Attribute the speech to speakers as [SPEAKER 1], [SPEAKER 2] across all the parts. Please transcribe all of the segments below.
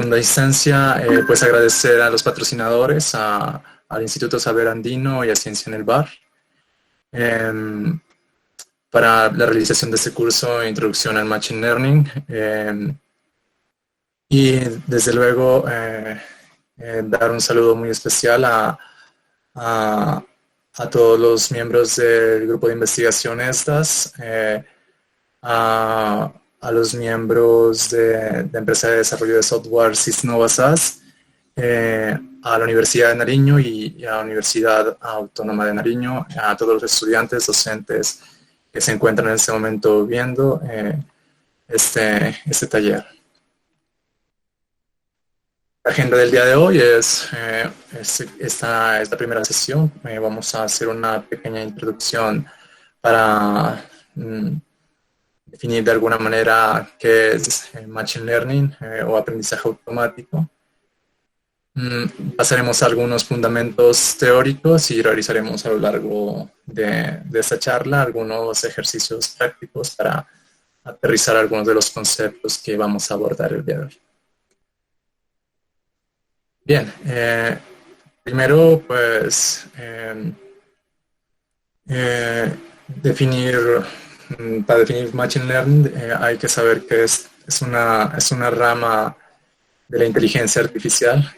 [SPEAKER 1] segunda instancia, pues agradecer a los patrocinadores, al Instituto Saber Andino y a Ciencia en el Bar, em, para la realización de este curso Introducción al Machine Learning. Y desde luego dar un saludo muy especial a, a todos los miembros del grupo de investigación a los miembros de la empresa de desarrollo de software Sysnova SAS, a la Universidad de Nariño y a la Universidad Autónoma de Nariño, a todos los estudiantes, docentes que se encuentran en este momento viendo este taller. La agenda del día de hoy es esta primera sesión. Vamos a hacer una pequeña introducción para definir de alguna manera qué es Machine Learning o aprendizaje automático. Pasaremos a algunos fundamentos teóricos y realizaremos a lo largo de esta charla algunos ejercicios prácticos para aterrizar algunos de los conceptos que vamos a abordar el día de hoy. Bien, primero pues para definir Machine Learning hay que saber que es una rama de la inteligencia artificial.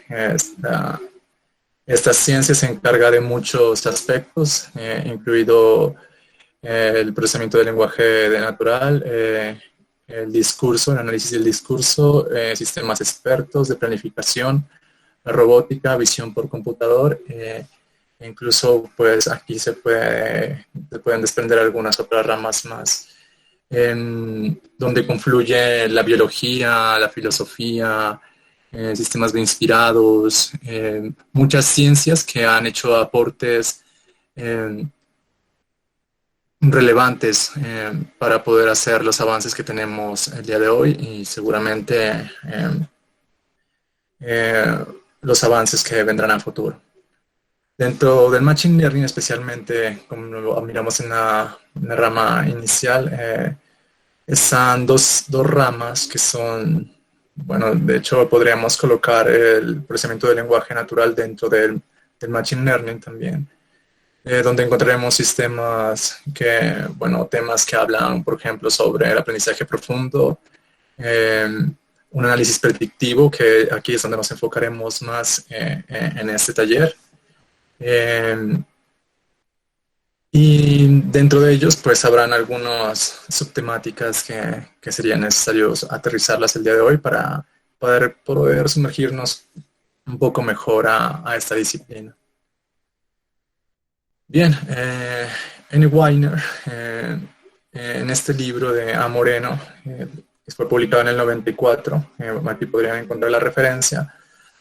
[SPEAKER 1] Esta ciencia se encarga de muchos aspectos, incluido el procesamiento del lenguaje natural, el discurso, el análisis del discurso, sistemas expertos de planificación, la robótica, visión por computador, incluso pues aquí se pueden desprender algunas otras ramas más, donde confluye la biología, la filosofía, sistemas de inspirados, muchas ciencias que han hecho aportes relevantes para poder hacer los avances que tenemos el día de hoy y seguramente los avances que vendrán a futuro. Dentro del Machine Learning, especialmente, como lo miramos en la rama inicial, están dos ramas que son, bueno, de hecho podríamos colocar el procesamiento del lenguaje natural dentro del Machine Learning también, donde encontraremos sistemas temas que hablan, por ejemplo, sobre el aprendizaje profundo, un análisis predictivo, que aquí es donde nos enfocaremos más en este taller. Y dentro de ellos, pues habrán algunas subtemáticas que serían necesarios aterrizarlas el día de hoy para poder sumergirnos un poco mejor a esta disciplina. Bien, N. Weiner, en este libro de A. Moreno, que fue publicado en el 94, aquí podrían encontrar la referencia,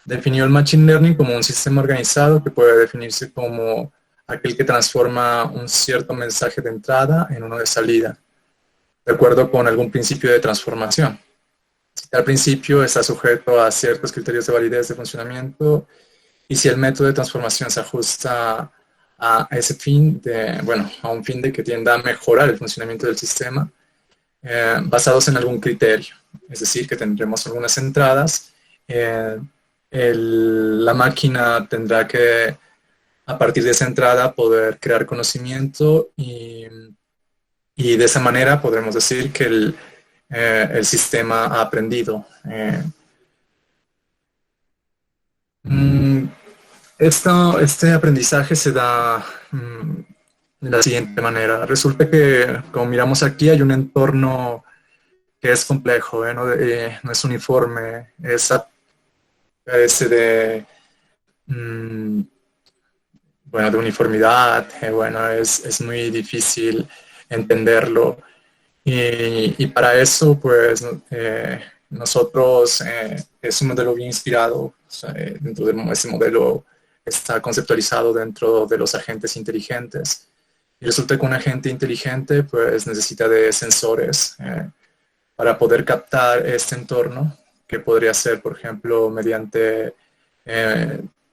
[SPEAKER 1] definió el Machine Learning como un sistema organizado que puede definirse como aquel que transforma un cierto mensaje de entrada en uno de salida, de acuerdo con algún principio de transformación. Si tal principio está sujeto a ciertos criterios de validez de funcionamiento y si el método de transformación se ajusta a ese fin, a un fin de que tienda a mejorar el funcionamiento del sistema, basados en algún criterio. Es decir, que tendremos algunas entradas, la máquina tendrá que, a partir de esa entrada, poder crear conocimiento y de esa manera podremos decir que el sistema ha aprendido. Este aprendizaje se da de la siguiente manera. Resulta que, como miramos aquí, hay un entorno que es complejo, no es uniforme, carece de uniformidad, es muy difícil entenderlo. Y para eso, pues, nosotros, es un modelo bien inspirado, o sea, dentro de ese modelo está conceptualizado dentro de los agentes inteligentes. Y resulta que un agente inteligente, pues, necesita de sensores para poder captar este entorno, que podría ser, por ejemplo, mediante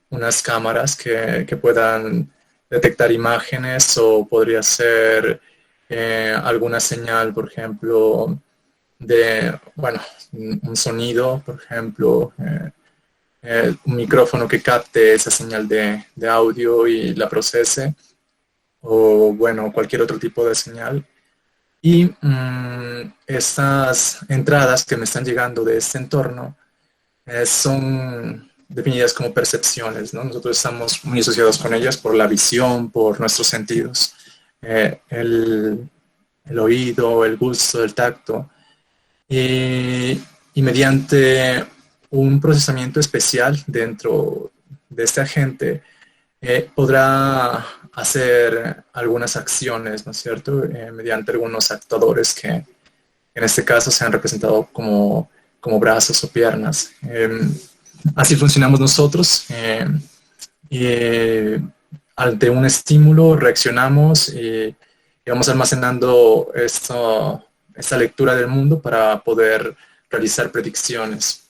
[SPEAKER 1] unas cámaras que puedan detectar imágenes, o podría ser alguna señal, por ejemplo, bueno, un sonido, por ejemplo, un micrófono que capte esa señal de audio y la procese, o bueno, cualquier otro tipo de señal. Y estas entradas que me están llegando de este entorno son definidas como percepciones, ¿no? Nosotros estamos muy asociados con ellas por la visión, por nuestros sentidos, el oído, el gusto, el tacto. Y mediante un procesamiento especial dentro de este agente, podrá hacer algunas acciones, ¿no es cierto? Mediante algunos actuadores que en este caso se han representado como brazos o piernas. Así funcionamos nosotros. Ante un estímulo reaccionamos y vamos almacenando esta lectura del mundo para poder realizar predicciones.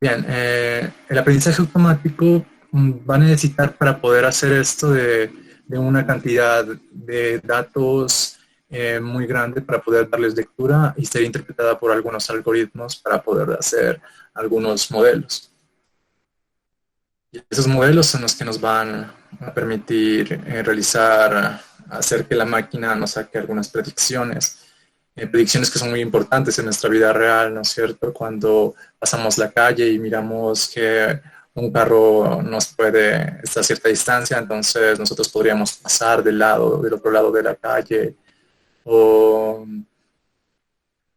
[SPEAKER 1] Bien, el aprendizaje automático va a necesitar para poder hacer esto de una cantidad de datos muy grande para poder darles lectura y ser interpretada por algunos algoritmos para poder hacer algunos modelos. Y esos modelos son los que nos van a permitir hacer que la máquina nos saque algunas predicciones. Predicciones que son muy importantes en nuestra vida real, ¿no es cierto? Cuando pasamos la calle y miramos que un carro nos puede estar a cierta distancia, entonces nosotros podríamos pasar del otro lado de la calle o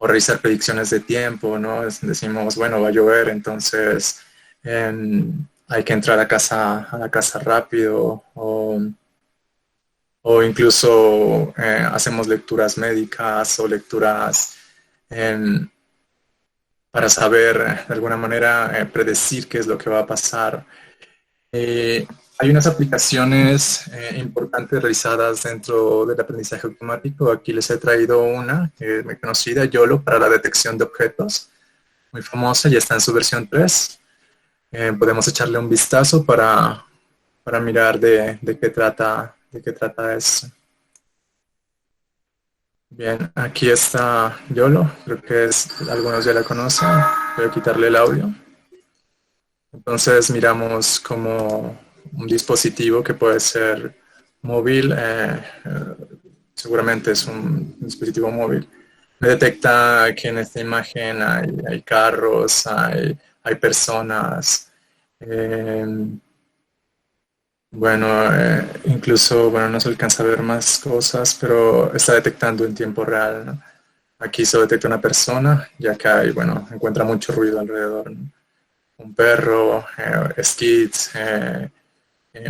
[SPEAKER 1] realizar predicciones de tiempo, ¿no? Decimos, bueno, va a llover, entonces hay que entrar a la casa rápido, o incluso hacemos lecturas médicas o lecturas para saber de alguna manera predecir qué es lo que va a pasar. Hay unas aplicaciones importantes realizadas dentro del aprendizaje automático. Aquí les he traído una que es muy conocida, YOLO, para la detección de objetos. Muy famosa, ya está en su versión 3. Podemos echarle un vistazo para mirar de qué trata esto. Bien, aquí está YOLO, creo que algunos ya la conocen. Voy a quitarle el audio. Entonces miramos como un dispositivo que puede ser móvil, seguramente es un dispositivo móvil. Me detecta que en esta imagen hay carros, hay personas. Incluso, no se alcanza a ver más cosas, pero está detectando en tiempo real, ¿no? Aquí se detecta una persona, ya que encuentra mucho ruido alrededor, ¿no? Un perro, skids,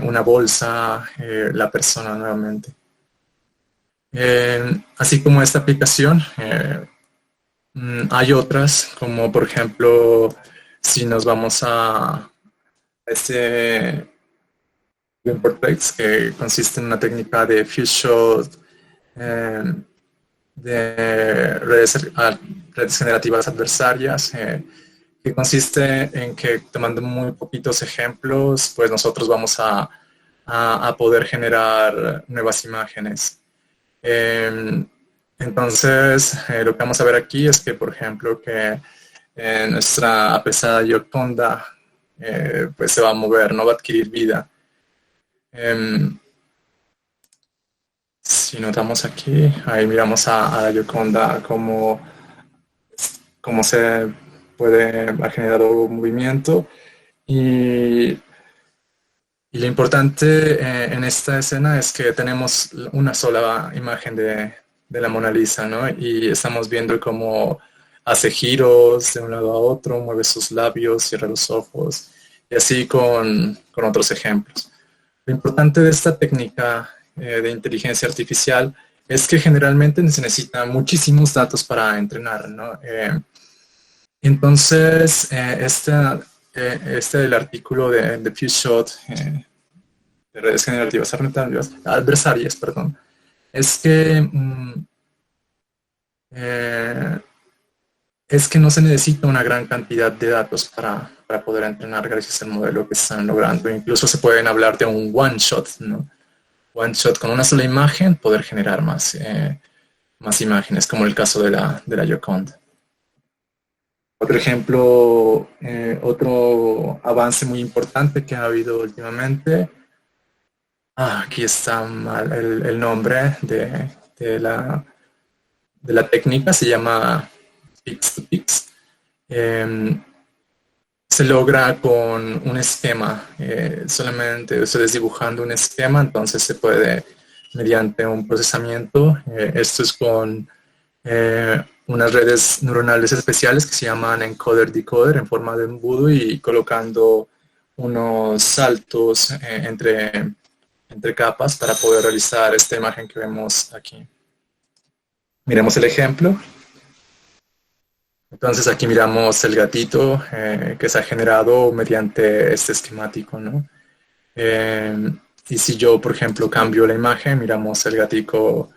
[SPEAKER 1] una bolsa, la persona nuevamente. Así como esta aplicación, hay otras, como por ejemplo, si nos vamos a este Importtext, que consiste en una técnica de few shot de redes generativas adversarias, que consiste en que tomando muy poquitos ejemplos, pues nosotros vamos a poder generar nuevas imágenes. Entonces, lo que vamos a ver aquí es que, por ejemplo, que nuestra apesada Gioconda pues se va a mover, no va a adquirir vida. Si notamos aquí, ahí miramos a la Gioconda cómo se puede ha generado movimiento, y lo importante en esta escena es que tenemos una sola imagen de la Mona Lisa, ¿no? Y estamos viendo cómo hace giros de un lado a otro, mueve sus labios, cierra los ojos, y así con otros ejemplos. Lo importante de esta técnica de inteligencia artificial es que generalmente se necesitan muchísimos datos para entrenar, ¿no? Entonces, del artículo de FewShot, de redes generativas adversarias, perdón, es que no se necesita una gran cantidad de datos para poder entrenar gracias al modelo que están logrando. Incluso se pueden hablar de un one shot, ¿no? One shot, con una sola imagen poder generar más. más imágenes, como el caso de la Gioconda. Otro ejemplo, otro avance muy importante que ha habido últimamente. Aquí está mal el nombre de la técnica, se llama Pix-to-Pix. Se logra con un esquema, solamente ustedes dibujando un esquema, entonces se puede, mediante un procesamiento, esto es con unas redes neuronales especiales que se llaman encoder-decoder en forma de embudo y colocando unos saltos entre capas para poder realizar esta imagen que vemos aquí. Miremos el ejemplo. Entonces aquí miramos el gatito que se ha generado mediante este esquemático, ¿no? Y si yo, por ejemplo, cambio la imagen, miramos el gatico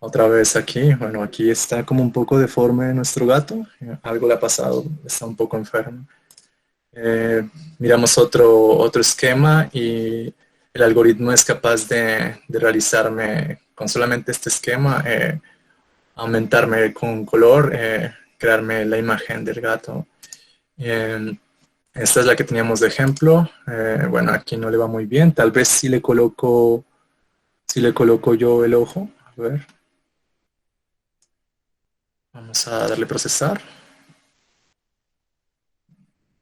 [SPEAKER 1] otra vez aquí. Bueno, aquí está como un poco deforme nuestro gato. Algo le ha pasado, está un poco enfermo. Miramos otro esquema y el algoritmo es capaz de realizarme con solamente este esquema, aumentarme con color, crearme la imagen del gato. Esta es la que teníamos de ejemplo. Bueno, aquí no le va muy bien. Tal vez si le coloco yo el ojo. A ver. Vamos a darle procesar.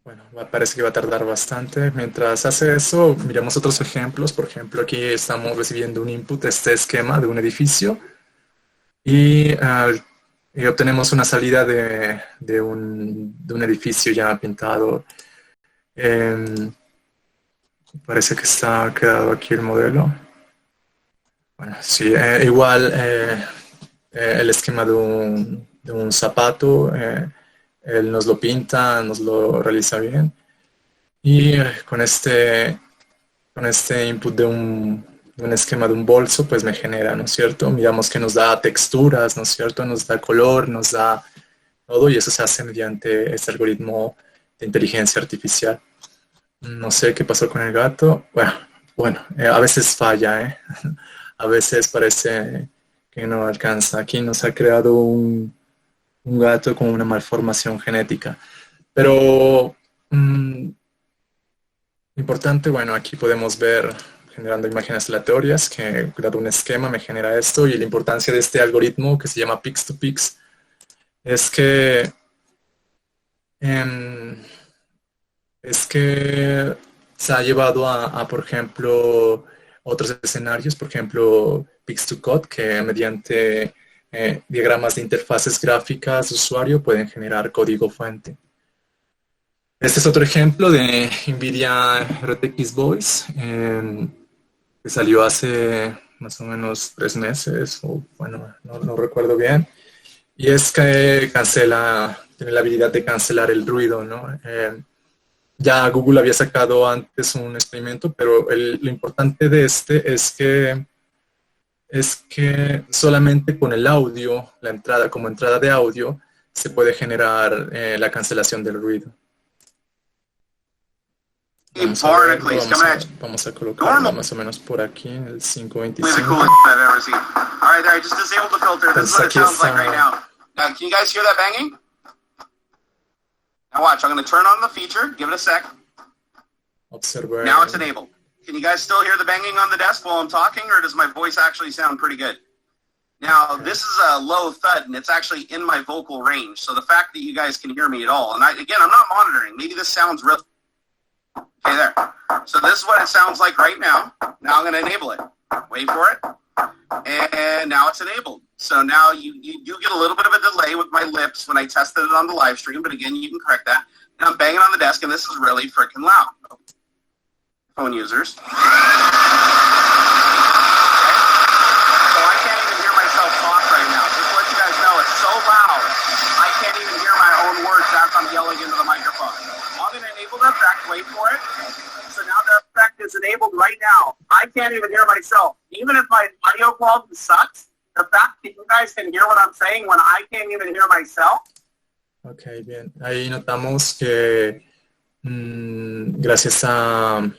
[SPEAKER 1] Bueno, parece que va a tardar bastante. Mientras hace eso, miramos otros ejemplos. Por ejemplo, aquí estamos recibiendo un input, este esquema de un edificio. Y obtenemos una salida de un edificio ya pintado. Parece que está quedado aquí el modelo. Bueno, sí, igual el esquema de un zapato, él nos lo pinta, nos lo realiza bien. Y con este input de un esquema de un bolso, pues me genera, ¿no es cierto? Miramos que nos da texturas, ¿no es cierto? Nos da color, nos da todo, y eso se hace mediante este algoritmo de inteligencia artificial. No sé qué pasó con el gato. Bueno, a veces falla, ¿eh? A veces parece que no alcanza. Aquí nos ha creado un gato con una malformación genética. Pero importante, bueno, aquí podemos ver generando imágenes aleatorias que dado un esquema me genera esto, y la importancia de este algoritmo que se llama Pix-to-Pix es que se ha llevado por ejemplo, otros escenarios, por ejemplo, Pix2Code, que mediante diagramas de interfaces gráficas de usuario pueden generar código fuente. Este es otro ejemplo de NVIDIA RTX Voice, que salió hace más o menos 3 meses, o bueno, no recuerdo bien. Y es que tiene la habilidad de cancelar el ruido, ¿no? Ya Google había sacado antes un experimento, pero lo importante de este es que solamente con el audio, como entrada de audio, se puede generar la cancelación del ruido. Vamos a colocarlo más o menos por aquí, en el 525. Entonces aquí está.
[SPEAKER 2] Can you guys hear that banging? Now watch, I'm going to turn on the feature. Give it a sec.
[SPEAKER 1] Observe.
[SPEAKER 2] Now it's enabled. Can you guys still hear the banging on the desk while I'm talking, or does my voice actually sound pretty good? Now, this is a low thud, and it's actually in my vocal range. So the fact that you guys can hear me at all, and again, I'm not monitoring. Maybe this sounds real. Okay, there. So this is what it sounds like right now. Now I'm going to enable it. Wait for it. And now it's enabled. So now you do get a little bit of a delay with my lips when I tested it on the live stream, but again, you can correct that. And I'm banging on the desk, and this is really freaking loud. Phone users. Okay. So I can't even hear myself talk right now. Just to let you guys know, it's so loud, I can't even hear my own words as I'm yelling into the microphone. I'm going to enable the effect. Wait for it. So now the effect is enabled right now. I can't even hear myself. Even if my audio quality sucks, the fact that you guys can hear what I'm saying when I can't even hear myself.
[SPEAKER 1] Ok, bien. Ahí notamos que gracias a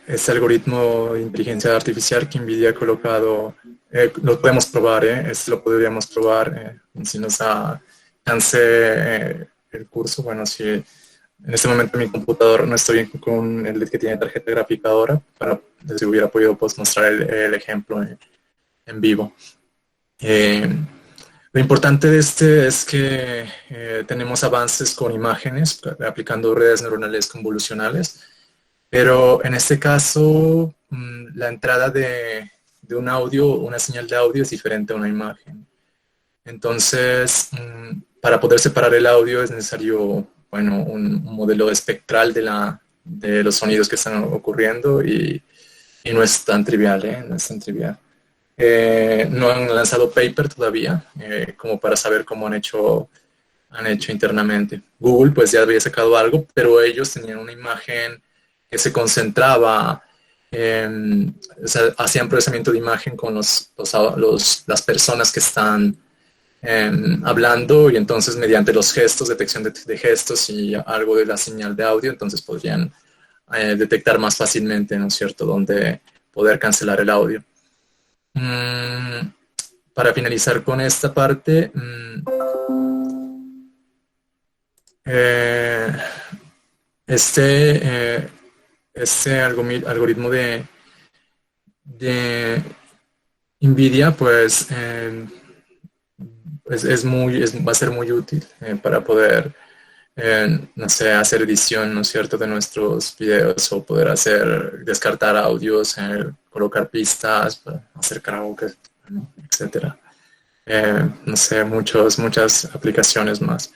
[SPEAKER 1] este algoritmo de inteligencia artificial que NVIDIA ha colocado Lo podemos probar, lo podríamos probar si nos da chance el curso. Bueno, si en este momento mi computador no estoy con el que tiene tarjeta gráfica ahora, para si hubiera podido pues, mostrar el ejemplo en vivo. Lo importante de este es que tenemos avances con imágenes, aplicando redes neuronales convolucionales, pero en este caso la entrada de un audio, una señal de audio es diferente a una imagen. Entonces, para poder separar el audio es necesario, bueno, un modelo espectral de los sonidos que están ocurriendo y no es tan trivial, no es tan trivial. No han lanzado paper todavía, como para saber cómo han hecho internamente. Google pues ya había sacado algo, pero ellos tenían una imagen que se concentraba, o sea, hacían procesamiento de imagen con las personas que están hablando, y entonces mediante los gestos, detección de gestos y algo de la señal de audio, entonces podrían detectar más fácilmente, ¿no es cierto?, dónde poder cancelar el audio. Para finalizar con esta parte, este algoritmo de NVIDIA pues va a ser muy útil para poder no sé, hacer edición, ¿no es cierto?, de nuestros videos, o poder descartar audios, colocar pistas, hacer karaoke, etcétera. No sé, muchas aplicaciones más.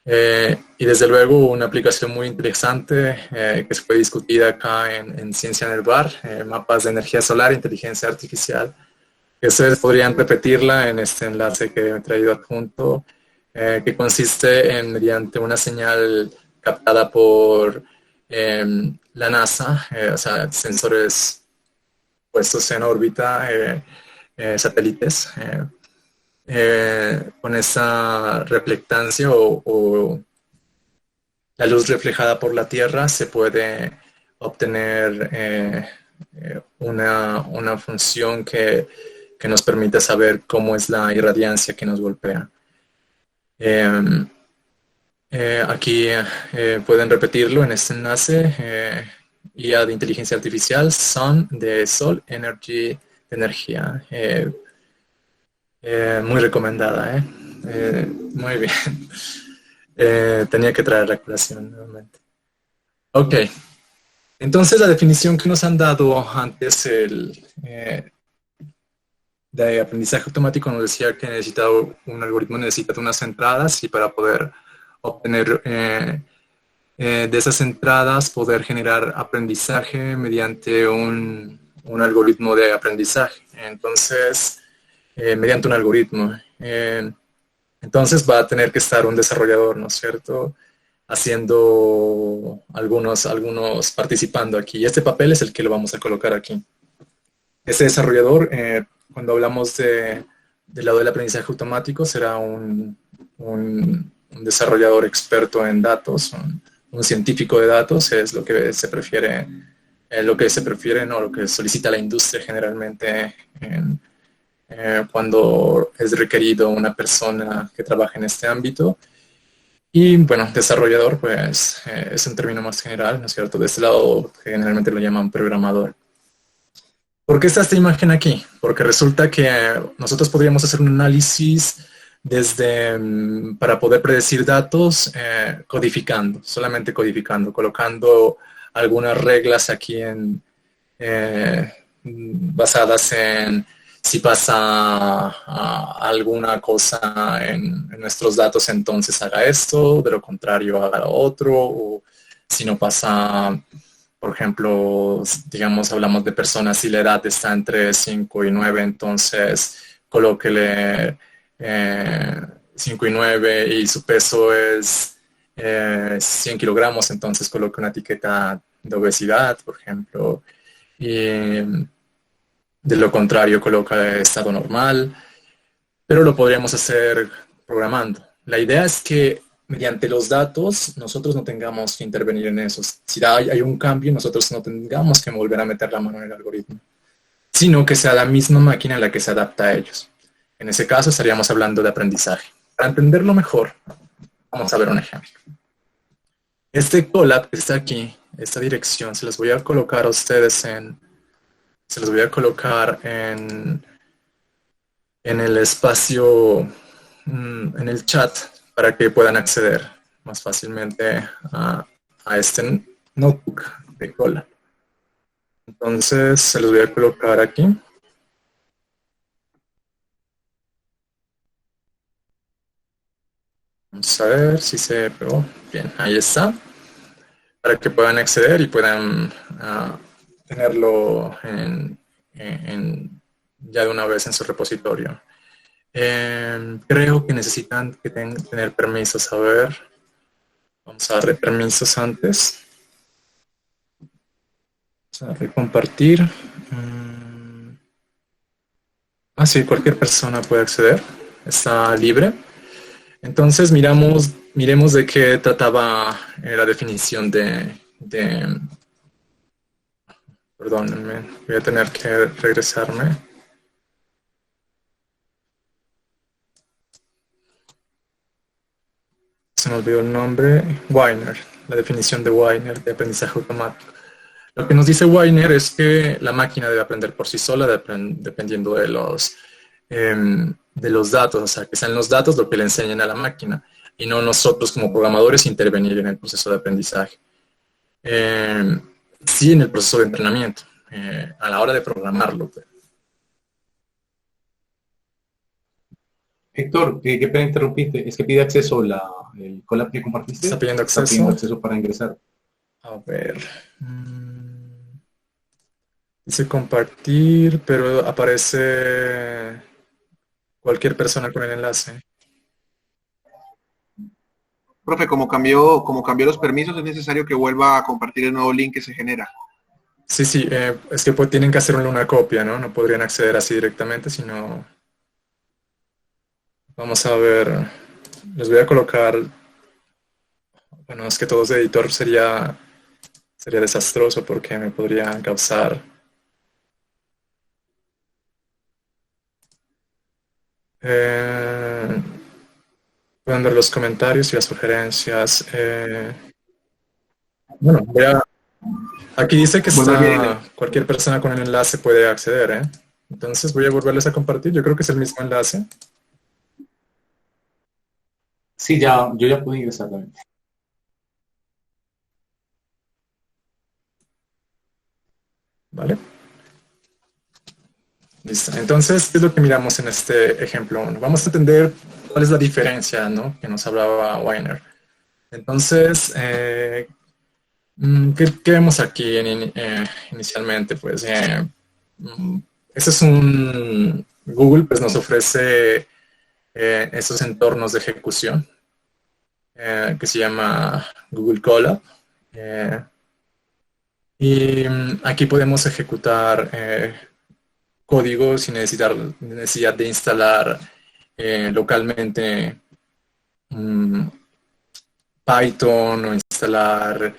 [SPEAKER 1] Y desde luego una aplicación muy interesante que se fue discutida acá en Ciencia en el Bar, mapas de energía solar e inteligencia artificial. Ustedes podrían repetirla en este enlace que he traído adjunto, que consiste en, mediante una señal captada por la NASA, o sea, sensores puestos en órbita, satélites, con esa reflectancia o la luz reflejada por la Tierra, se puede obtener una función que nos permite saber cómo es la irradiancia que nos golpea. Aquí pueden repetirlo en este enlace, IA de inteligencia artificial, Sun de Sol, Energy de energía. Muy recomendada, muy bien. Tenía que traer la colación nuevamente. Ok, entonces la definición que nos han dado antes de aprendizaje automático nos decía que un algoritmo necesita unas entradas, y para poder obtener de esas entradas poder generar aprendizaje mediante un algoritmo de aprendizaje. Entonces, mediante un algoritmo. Entonces va a tener que estar un desarrollador, ¿no es cierto?, haciendo algunos participando aquí. Y este papel es el que lo vamos a colocar aquí. Este desarrollador, cuando hablamos del lado del aprendizaje automático, será un desarrollador experto en datos, un científico de datos, es lo que se prefiere, lo que solicita la industria generalmente cuando es requerido una persona que trabaje en este ámbito. Y bueno, desarrollador pues es un término más general, ¿no es cierto? De este lado generalmente lo llaman programador. ¿Por qué está esta imagen aquí? Porque resulta que nosotros podríamos hacer un análisis para poder predecir datos solamente codificando, colocando algunas reglas aquí basadas en si pasa alguna cosa en nuestros datos, entonces haga esto, de lo contrario haga lo otro, o si no pasa, por ejemplo, digamos, hablamos de personas y la edad está entre 5 y 9, entonces colóquele 5 y 9 y su peso es 100 kilogramos, entonces coloque una etiqueta de obesidad, por ejemplo, y de lo contrario coloca estado normal, pero lo podríamos hacer programando. La idea es que mediante los datos nosotros no tengamos que intervenir en eso. Si hay un cambio, nosotros no tengamos que volver a meter la mano en el algoritmo, sino que sea la misma máquina la que se adapta a ellos. En ese caso estaríamos hablando de aprendizaje. Para entenderlo mejor, vamos a ver un ejemplo. Este Colab que está aquí, esta dirección, se las voy a colocar a ustedes se los voy a colocar en el espacio, en el chat, para que puedan acceder más fácilmente a este notebook de Colab. Entonces se los voy a colocar aquí. Vamos a ver si se pegó. Bien, ahí está. Para que puedan acceder y puedan tenerlo ya de una vez en su repositorio. Creo que necesitan tener permisos. A ver, vamos a darle permisos antes. Vamos a darle compartir. Sí, cualquier persona puede acceder. Está libre. Entonces miremos de qué trataba la definición perdónenme, voy a tener que regresarme. Se me olvidó el nombre. Wiener, la definición de Wiener de aprendizaje automático. Lo que nos dice Wiener es que la máquina debe aprender por sí sola dependiendo de los datos, o sea, que sean los datos lo que le enseñen a la máquina y no nosotros como programadores intervenir en el proceso de aprendizaje. Sí, en el proceso de entrenamiento, a la hora de programarlo.
[SPEAKER 3] Héctor, qué pena interrumpiste, es que pide acceso el Colab que compartiste.
[SPEAKER 1] Está pidiendo acceso.
[SPEAKER 3] Está pidiendo acceso para ingresar.
[SPEAKER 1] A ver. Dice compartir, pero aparece cualquier persona con el enlace.
[SPEAKER 4] Profe, como cambió los permisos, es necesario que vuelva a compartir el nuevo link que se genera.
[SPEAKER 1] Sí, es que tienen que hacer una copia, ¿no? No podrían acceder así directamente, sino... Vamos a ver, les voy a colocar... Bueno, es que todos de editor sería desastroso porque me podrían causar... pueden ver los comentarios y las sugerencias. Bueno, aquí dice que cualquier persona con el enlace puede acceder, ¿eh? Entonces voy a volverles a compartir. Yo creo que es el mismo enlace.
[SPEAKER 3] Sí, yo ya pude ingresar también.
[SPEAKER 1] ¿Vale? Listo. Entonces, ¿qué es lo que miramos en este ejemplo 1? Vamos a entender cuál es la diferencia, ¿no?, que nos hablaba Wiener. Entonces, ¿qué vemos aquí inicialmente? Pues, este es Google pues, nos ofrece estos entornos de ejecución que se llama Google Colab. Y aquí podemos ejecutar código sin necesidad de instalar localmente Python o instalar,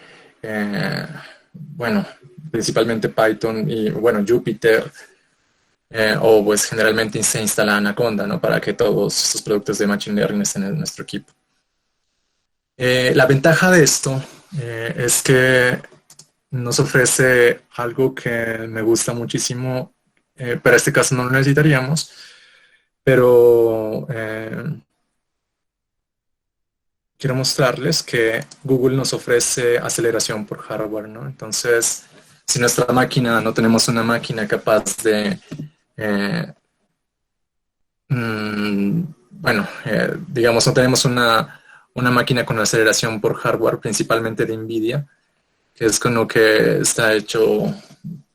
[SPEAKER 1] bueno, principalmente Python y, bueno, Jupyter, o pues generalmente se instala Anaconda, ¿no?, para que todos estos productos de Machine Learning estén en nuestro equipo. La ventaja de esto es que nos ofrece algo que me gusta muchísimo. Para este caso no lo necesitaríamos, pero quiero mostrarles que Google nos ofrece aceleración por hardware, ¿no? Entonces, si nuestra máquina, no tenemos una máquina capaz de, digamos, no tenemos una máquina con aceleración por hardware, principalmente de NVIDIA, que es con lo que está hecho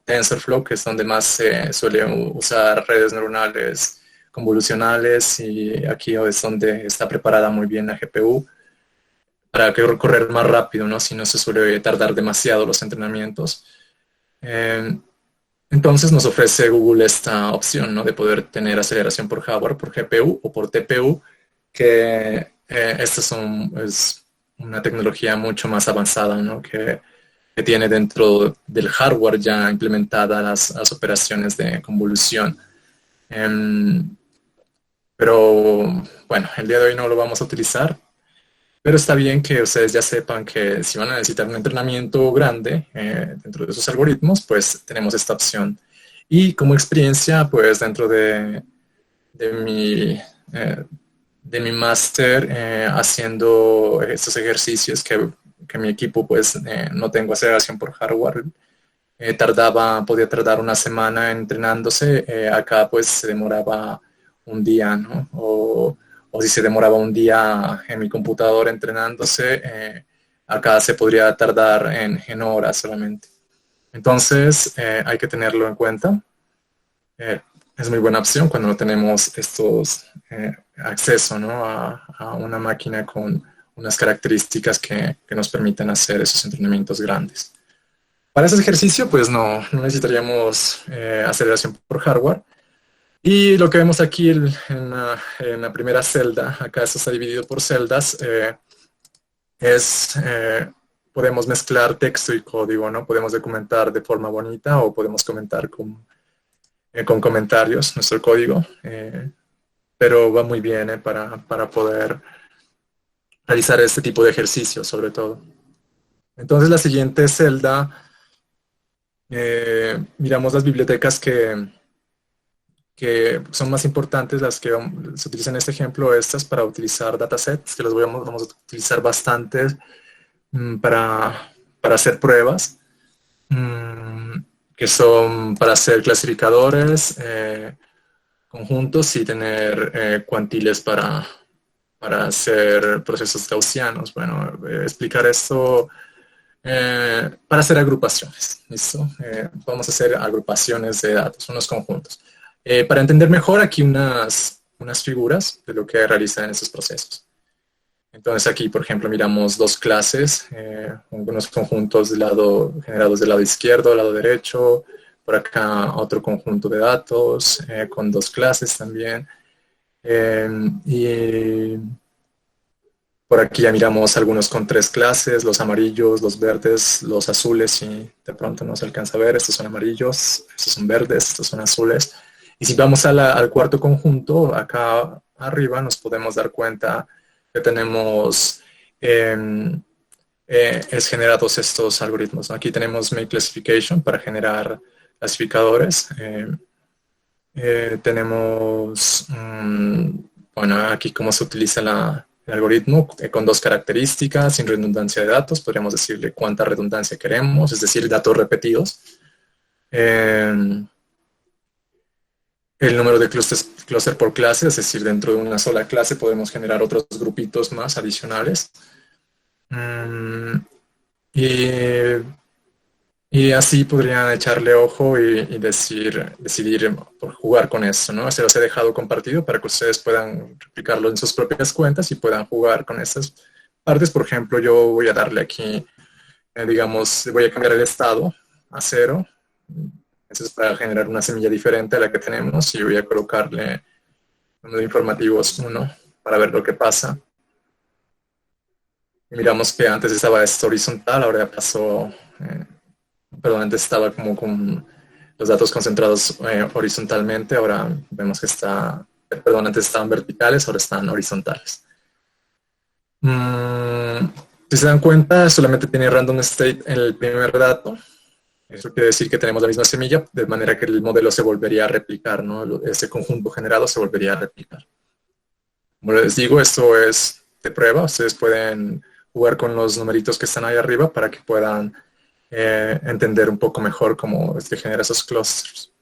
[SPEAKER 1] TensorFlow, que es donde más se suele usar redes neuronales convolucionales, y aquí es donde está preparada muy bien la GPU para que correr más rápido, ¿no? Si no se suele tardar demasiado los entrenamientos. Entonces nos ofrece Google esta opción, ¿no?, de poder tener aceleración por hardware, por GPU o por TPU, que esta es una tecnología mucho más avanzada, ¿no?, que que tiene dentro del hardware ya implementadas las operaciones de convolución. Pero bueno, el día de hoy no lo vamos a utilizar, pero está bien que ustedes ya sepan que si van a necesitar un entrenamiento grande dentro de esos algoritmos, pues tenemos esta opción. Y como experiencia, pues dentro de mi máster haciendo estos ejercicios que mi equipo pues no tengo aceleración por hardware, podía tardar una semana entrenándose, acá pues se demoraba un día, ¿no? O si se demoraba un día en mi computador entrenándose, acá se podría tardar en horas solamente. Entonces hay que tenerlo en cuenta. Es muy buena opción cuando no tenemos estos acceso, ¿no? a una máquina con unas características que nos permiten hacer esos entrenamientos grandes. Para ese ejercicio, pues no necesitaríamos aceleración por hardware. Y lo que vemos aquí en la primera celda, acá esto está dividido por celdas, podemos mezclar texto y código, ¿no? Podemos documentar de forma bonita o podemos comentar con comentarios nuestro código, pero va muy bien para poder realizar este tipo de ejercicios, sobre todo. Entonces, la siguiente celda, miramos las bibliotecas que son más importantes, las que se utilizan en este ejemplo, estas para utilizar datasets, que vamos a utilizar bastantes para hacer pruebas, que son para hacer clasificadores, conjuntos y tener cuantiles para hacer procesos gaussianos. Bueno, explicar esto para hacer agrupaciones, ¿listo? Vamos a hacer agrupaciones de datos, unos conjuntos. Para entender mejor, aquí unas figuras de lo que realizan en esos procesos. Entonces aquí, por ejemplo, miramos dos clases, unos conjuntos generados del lado izquierdo, del lado derecho, por acá otro conjunto de datos con dos clases también. Y por aquí ya miramos algunos con tres clases, los amarillos, los verdes, los azules, y de pronto no se alcanza a ver, estos son amarillos, estos son verdes, estos son azules. Y si vamos al cuarto conjunto, acá arriba nos podemos dar cuenta que tenemos generados estos algoritmos, ¿no? Aquí tenemos Make Classification para generar clasificadores. Tenemos, bueno, aquí cómo se utiliza el algoritmo con dos características, sin redundancia de datos, podríamos decirle cuánta redundancia queremos, es decir, datos repetidos. El número de clúster por clase, es decir, dentro de una sola clase podemos generar otros grupitos más adicionales. Y así podrían echarle ojo y decidir por jugar con eso, ¿no? Se los he dejado compartido para que ustedes puedan replicarlo en sus propias cuentas y puedan jugar con estas partes. Por ejemplo, yo voy a darle aquí, digamos, voy a cambiar el estado a 0. Eso es para generar una semilla diferente a la que tenemos y voy a colocarle número de informativos 1 para ver lo que pasa. Y miramos que antes estaba esto horizontal, ahora ya pasó, perdón, antes estaba como con los datos concentrados horizontalmente, ahora vemos que antes estaban verticales, ahora están horizontales. Si se dan cuenta, solamente tiene random state en el primer dato. Eso quiere decir que tenemos la misma semilla, de manera que el modelo se volvería a replicar, ¿no? Ese conjunto generado se volvería a replicar. Como les digo, esto es de prueba. Ustedes pueden jugar con los numeritos que están ahí arriba para que puedan entender un poco mejor cómo se genera esos clusters.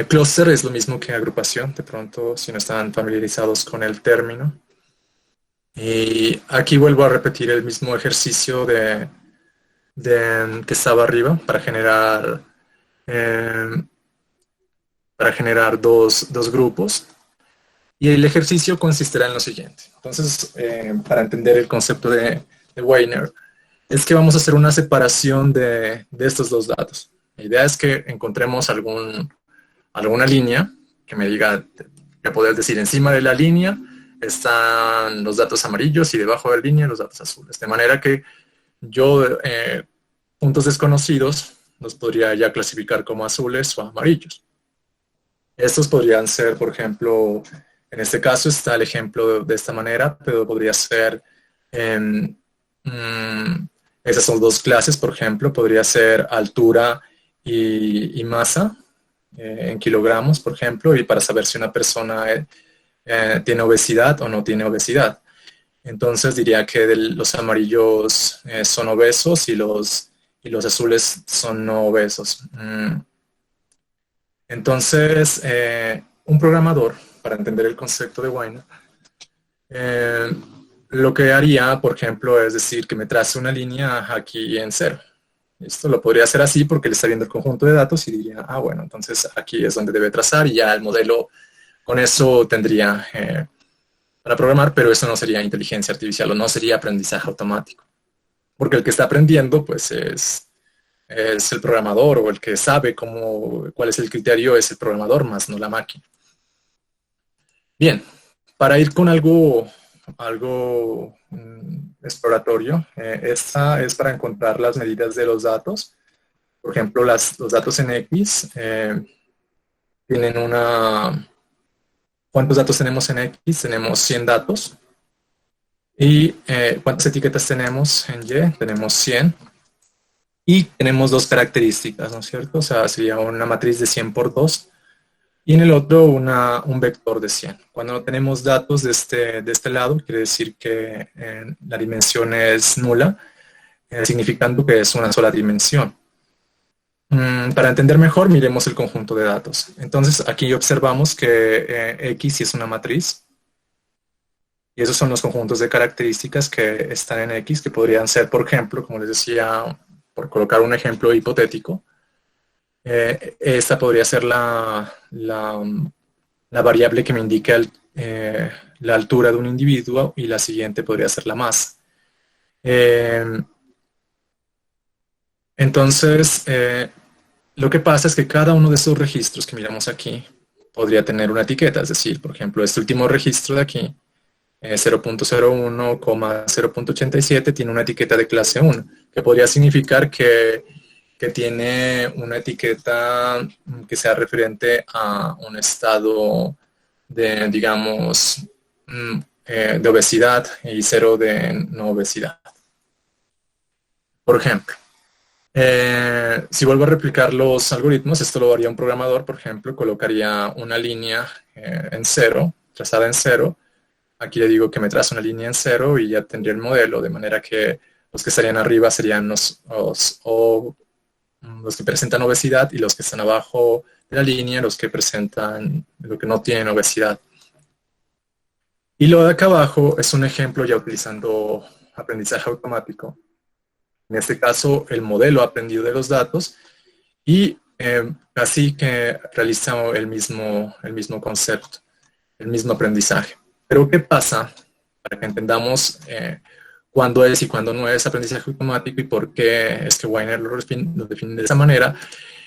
[SPEAKER 1] Cluster es lo mismo que agrupación, de pronto, si no están familiarizados con el término. Y aquí vuelvo a repetir el mismo ejercicio que estaba arriba para generar dos grupos, y el ejercicio consistirá en lo siguiente. Entonces, para entender el concepto de Wiener, es que vamos a hacer una separación de estos dos datos. La idea es que encontremos alguna línea que me diga, que poder decir, encima de la línea están los datos amarillos y debajo de la línea los datos azules, de manera que yo puntos desconocidos los podría ya clasificar como azules o amarillos. Estos podrían ser, por ejemplo, en este caso está el ejemplo de esta manera, pero podría ser, esas son dos clases, por ejemplo, podría ser altura y masa en kilogramos, por ejemplo, y para saber si una persona tiene obesidad o no tiene obesidad. Entonces diría que los amarillos son obesos y los azules son no obesos. Entonces, un programador, para entender el concepto de Wiener, lo que haría, por ejemplo, es decir, que me trace una línea aquí en cero. Esto lo podría hacer así porque le está viendo el conjunto de datos y diría, ah, bueno, entonces aquí es donde debe trazar y ya el modelo con eso tendría para programar, pero eso no sería inteligencia artificial o no sería aprendizaje automático. Porque el que está aprendiendo, pues es el programador o el que sabe cuál es el criterio es el programador más no la máquina. Bien, para ir con algo exploratorio, esta es para encontrar las medidas de los datos. Por ejemplo, los datos en X tienen ¿cuántos datos tenemos en X? Tenemos 100 datos. ¿Y cuántas etiquetas tenemos en Y? Tenemos 100. Y tenemos dos características, ¿no es cierto? O sea, sería una matriz de 100 por 2 y en el otro un vector de 100. Cuando no tenemos datos de este lado, quiere decir que la dimensión es nula, significando que es una sola dimensión. Para entender mejor, miremos el conjunto de datos. Entonces, aquí observamos que X es una matriz. Y esos son los conjuntos de características que están en X, que podrían ser, por ejemplo, como les decía, por colocar un ejemplo hipotético, esta podría ser la variable que me indica la altura de un individuo y la siguiente podría ser la masa. Entonces, lo que pasa es que cada uno de estos registros que miramos aquí podría tener una etiqueta, es decir, por ejemplo, este último registro de aquí, 0.01,0.87 tiene una etiqueta de clase 1, que podría significar que tiene una etiqueta que sea referente a un estado de, digamos, de obesidad y 0 de no obesidad. Por ejemplo, si vuelvo a replicar los algoritmos, esto lo haría un programador, por ejemplo, colocaría una línea en 0, trazada en 0. Aquí le digo que me traza una línea en 0 y ya tendría el modelo, de manera que los que estarían arriba serían los que presentan obesidad y los que están abajo de la línea, los que no tienen obesidad. Y lo de acá abajo es un ejemplo ya utilizando aprendizaje automático. En este caso, el modelo ha aprendido de los datos y así que realiza el mismo concepto, el mismo aprendizaje. Pero ¿qué pasa? Para que entendamos cuándo es y cuándo no es aprendizaje automático y por qué es que Wiener lo define de esa manera,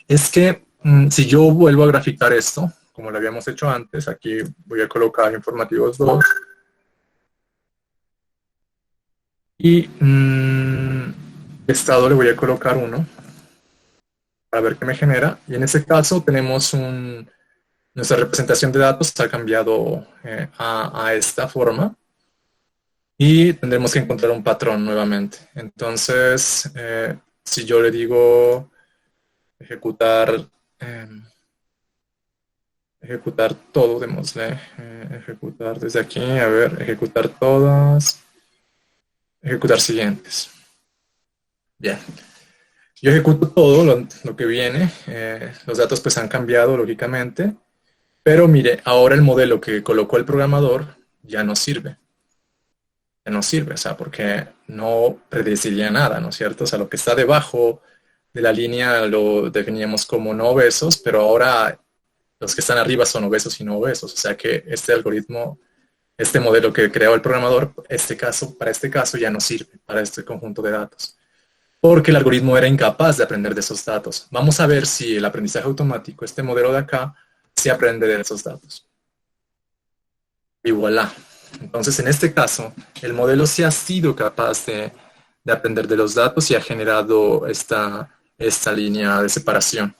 [SPEAKER 1] es que si yo vuelvo a graficar esto, como lo habíamos hecho antes, aquí voy a colocar informativos 2 y estado le voy a colocar 1 para ver qué me genera. Y en este caso tenemos nuestra representación de datos ha cambiado a esta forma y tendremos que encontrar un patrón nuevamente. Entonces, si yo le digo ejecutar todo, démosle ejecutar desde aquí, a ver, ejecutar todas, ejecutar siguientes. Bien. Yo ejecuto todo lo que viene, los datos pues han cambiado lógicamente, pero mire, ahora el modelo que colocó el programador ya no sirve. Ya no sirve, o sea, porque no predeciría nada, ¿no es cierto? O sea, lo que está debajo de la línea lo definíamos como no obesos, pero ahora los que están arriba son obesos y no obesos. O sea que este algoritmo, este modelo que creó el programador, para este caso ya no sirve para este conjunto de datos. Porque el algoritmo era incapaz de aprender de esos datos. Vamos a ver si el aprendizaje automático, este modelo de acá, se aprende de esos datos. Y voilà. Entonces, en este caso, el modelo sí ha sido capaz de de aprender de los datos y ha generado esta línea de separación.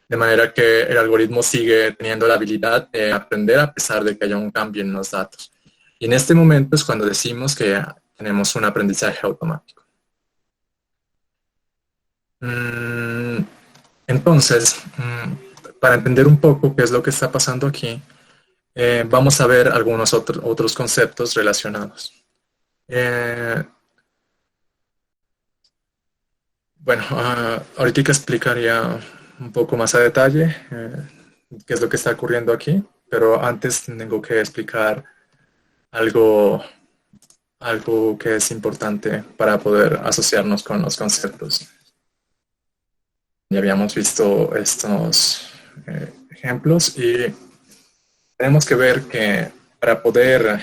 [SPEAKER 1] De manera que el algoritmo sigue teniendo la habilidad de aprender a pesar de que haya un cambio en los datos. Y en este momento es cuando decimos que tenemos un aprendizaje automático. Entonces, para entender un poco qué es lo que está pasando aquí, vamos a ver algunos otros conceptos relacionados. Bueno, ahorita explicaría un poco más a detalle qué es lo que está ocurriendo aquí, pero antes tengo que explicar algo que es importante para poder asociarnos con los conceptos. Ya habíamos visto estos ejemplos y tenemos que ver que para poder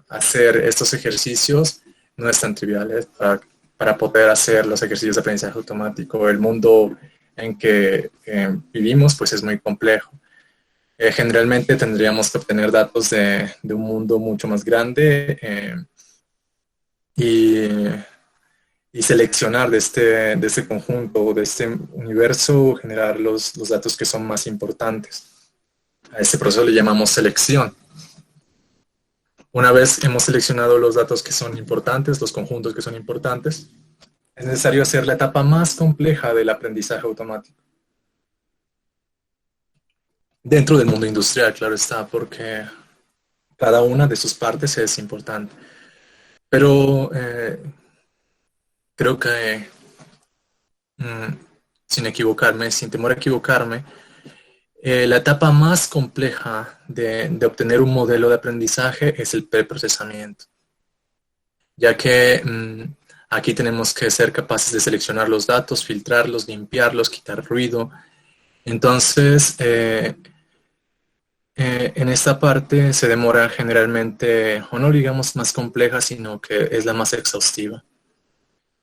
[SPEAKER 1] hacer estos ejercicios no es tan trivial. Para poder hacer los ejercicios de aprendizaje automático, el mundo en que vivimos pues es muy complejo. Generalmente tendríamos que obtener datos de un mundo mucho más grande y seleccionar de este conjunto, de este universo, generar los datos que son más importantes. A este proceso le llamamos selección. Una vez hemos seleccionado los datos que son importantes, los conjuntos que son importantes, es necesario hacer la etapa más compleja del aprendizaje automático. Dentro del mundo industrial, claro está, porque cada una de sus partes es importante. Pero creo que, sin equivocarme, sin temor a equivocarme, la etapa más compleja de obtener un modelo de aprendizaje es el preprocesamiento, ya que aquí tenemos que ser capaces de seleccionar los datos, filtrarlos, limpiarlos, quitar ruido. Entonces, en esta parte se demora generalmente, o no digamos más compleja, sino que es la más exhaustiva.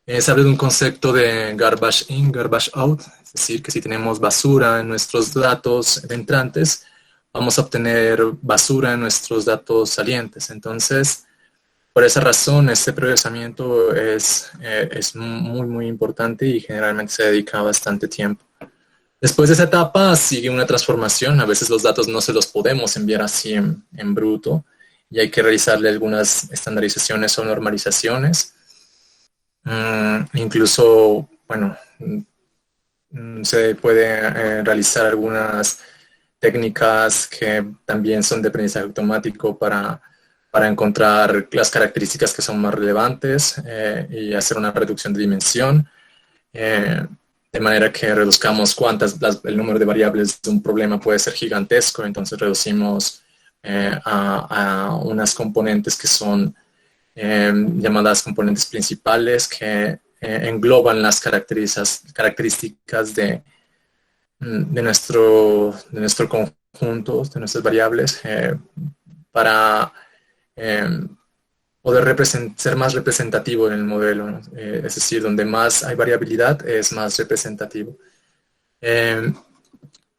[SPEAKER 1] Se habla de un concepto de garbage in, garbage out, es decir, que si tenemos basura en nuestros datos entrantes, vamos a obtener basura en nuestros datos salientes. Entonces, por esa razón, este procesamiento es muy, muy importante y generalmente se dedica bastante tiempo. Después de esa etapa sigue una transformación. A veces los datos no se los podemos enviar así en bruto y hay que realizarle algunas estandarizaciones o normalizaciones. Incluso, bueno, se puede realizar algunas técnicas que también son de aprendizaje automático para encontrar las características que son más relevantes y hacer una reducción de dimensión, de manera que reduzcamos el número de variables de un problema puede ser gigantesco, entonces reducimos a unas componentes que son llamadas componentes principales que engloban las características de nuestro conjunto, de nuestras variables, para poder ser más representativo en el modelo, ¿no? Es decir, donde más hay variabilidad es más representativo.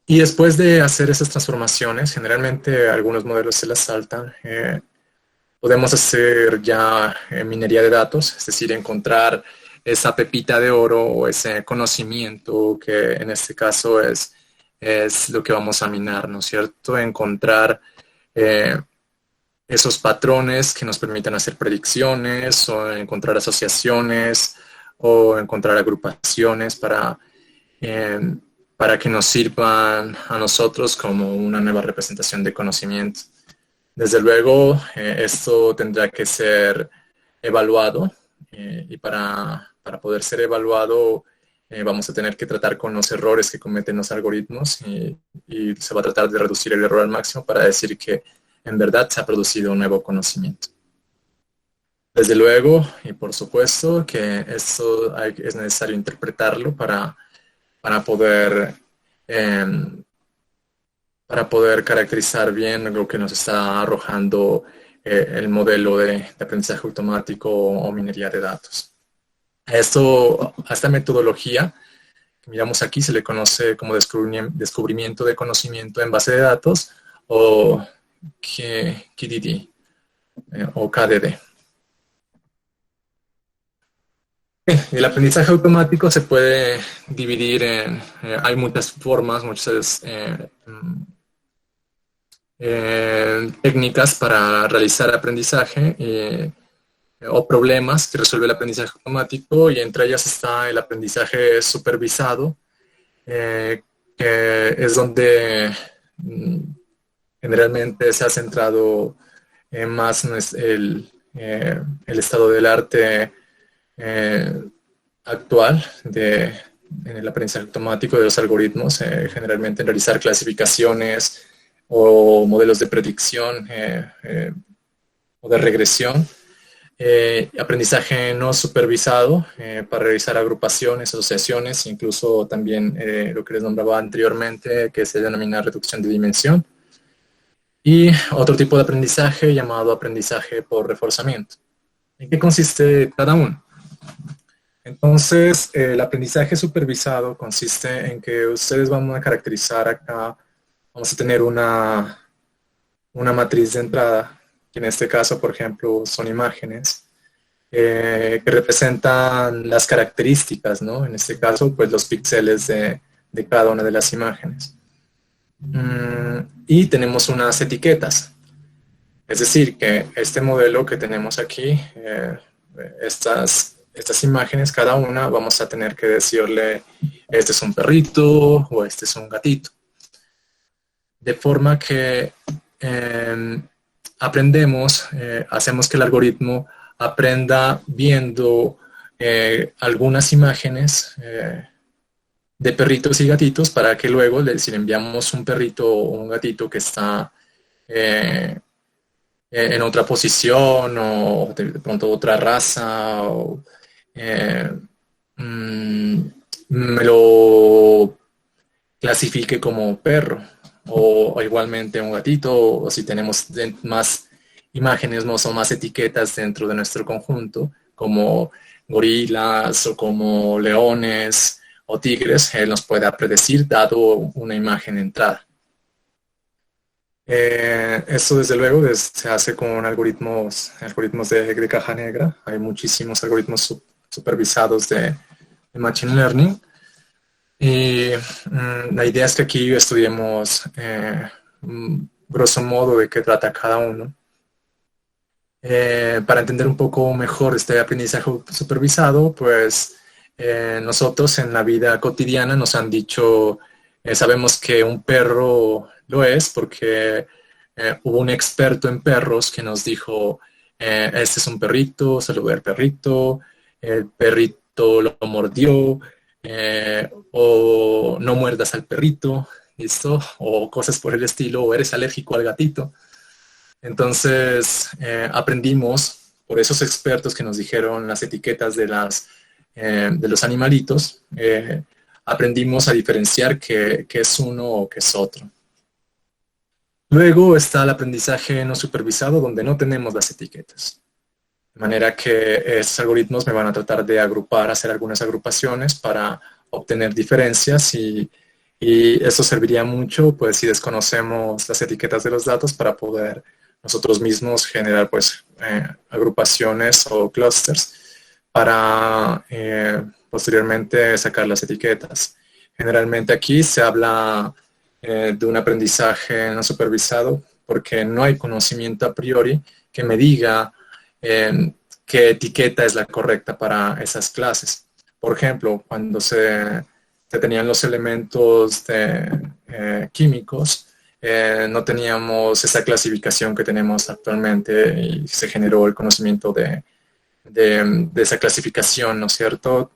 [SPEAKER 1] Y después de hacer esas transformaciones, generalmente algunos modelos se las saltan. Podemos hacer ya minería de datos, es decir, encontrar esa pepita de oro o ese conocimiento que en este caso es lo que vamos a minar, ¿no es cierto? Encontrar esos patrones que nos permitan hacer predicciones o encontrar asociaciones o encontrar agrupaciones para que nos sirvan a nosotros como una nueva representación de conocimiento. Desde luego, esto tendrá que ser evaluado y para poder ser evaluado vamos a tener que tratar con los errores que cometen los algoritmos y se va a tratar de reducir el error al máximo para decir que en verdad se ha producido un nuevo conocimiento. Desde luego, y por supuesto, que esto es necesario interpretarlo para poder caracterizar bien lo que nos está arrojando el modelo de aprendizaje automático o minería de datos. A esta metodología que miramos aquí se le conoce como descubrimiento de conocimiento en base de datos o KDD o KDD. El aprendizaje automático se puede dividir hay muchas formas, muchas técnicas para realizar aprendizaje o problemas que resuelve el aprendizaje automático, y entre ellas está el aprendizaje supervisado, que es donde generalmente se ha centrado más el estado del arte actual en el aprendizaje automático de los algoritmos, generalmente en realizar clasificaciones o modelos de predicción o de regresión. Aprendizaje no supervisado para realizar agrupaciones, asociaciones, incluso también lo que les nombraba anteriormente, que se denomina reducción de dimensión. Y otro tipo de aprendizaje llamado aprendizaje por reforzamiento. ¿En qué consiste cada uno? Entonces, el aprendizaje supervisado consiste en que ustedes van a caracterizar acá, vamos a tener una matriz de entrada, que en este caso, por ejemplo, son imágenes, que representan las características, ¿no? En este caso, pues los píxeles de cada una de las imágenes. Y tenemos unas etiquetas. Es decir, que este modelo que tenemos aquí, estas imágenes, cada una vamos a tener que decirle, este es un perrito o este es un gatito. De forma que aprendemos, hacemos que el algoritmo aprenda viendo algunas imágenes de perritos y gatitos, para que luego, si le enviamos un perrito o un gatito que está en otra posición o de pronto otra raza, o, me lo clasifique como perro, o igualmente un gatito, o si tenemos más imágenes o más etiquetas dentro de nuestro conjunto, como gorilas o como leones o tigres, él nos pueda predecir dado una imagen de entrada. Esto desde luego se hace con algoritmos de caja negra. Hay muchísimos algoritmos supervisados de Machine Learning. Y la idea es que aquí estudiemos grosso modo de qué trata cada uno. Para entender un poco mejor este aprendizaje supervisado, pues nosotros en la vida cotidiana nos han dicho, sabemos que un perro lo es porque hubo un experto en perros que nos dijo, este es un perrito, saludó al perrito, el perrito lo mordió, o no muerdas al perrito, ¿listo? O cosas por el estilo, o eres alérgico al gatito. Entonces aprendimos por esos expertos que nos dijeron las etiquetas de los animalitos, aprendimos a diferenciar qué es uno o qué es otro. Luego está el aprendizaje no supervisado, donde no tenemos las etiquetas. De manera que estos algoritmos me van a tratar de agrupar, hacer algunas agrupaciones para obtener diferencias, y eso serviría mucho pues si desconocemos las etiquetas de los datos, para poder nosotros mismos generar pues agrupaciones o clusters para posteriormente sacar las etiquetas. Generalmente aquí se habla de un aprendizaje no supervisado porque no hay conocimiento a priori que me diga qué etiqueta es la correcta para esas clases. Por ejemplo, cuando se tenían los elementos químicos, no teníamos esa clasificación que tenemos actualmente, y se generó el conocimiento de esa clasificación, ¿no es cierto?,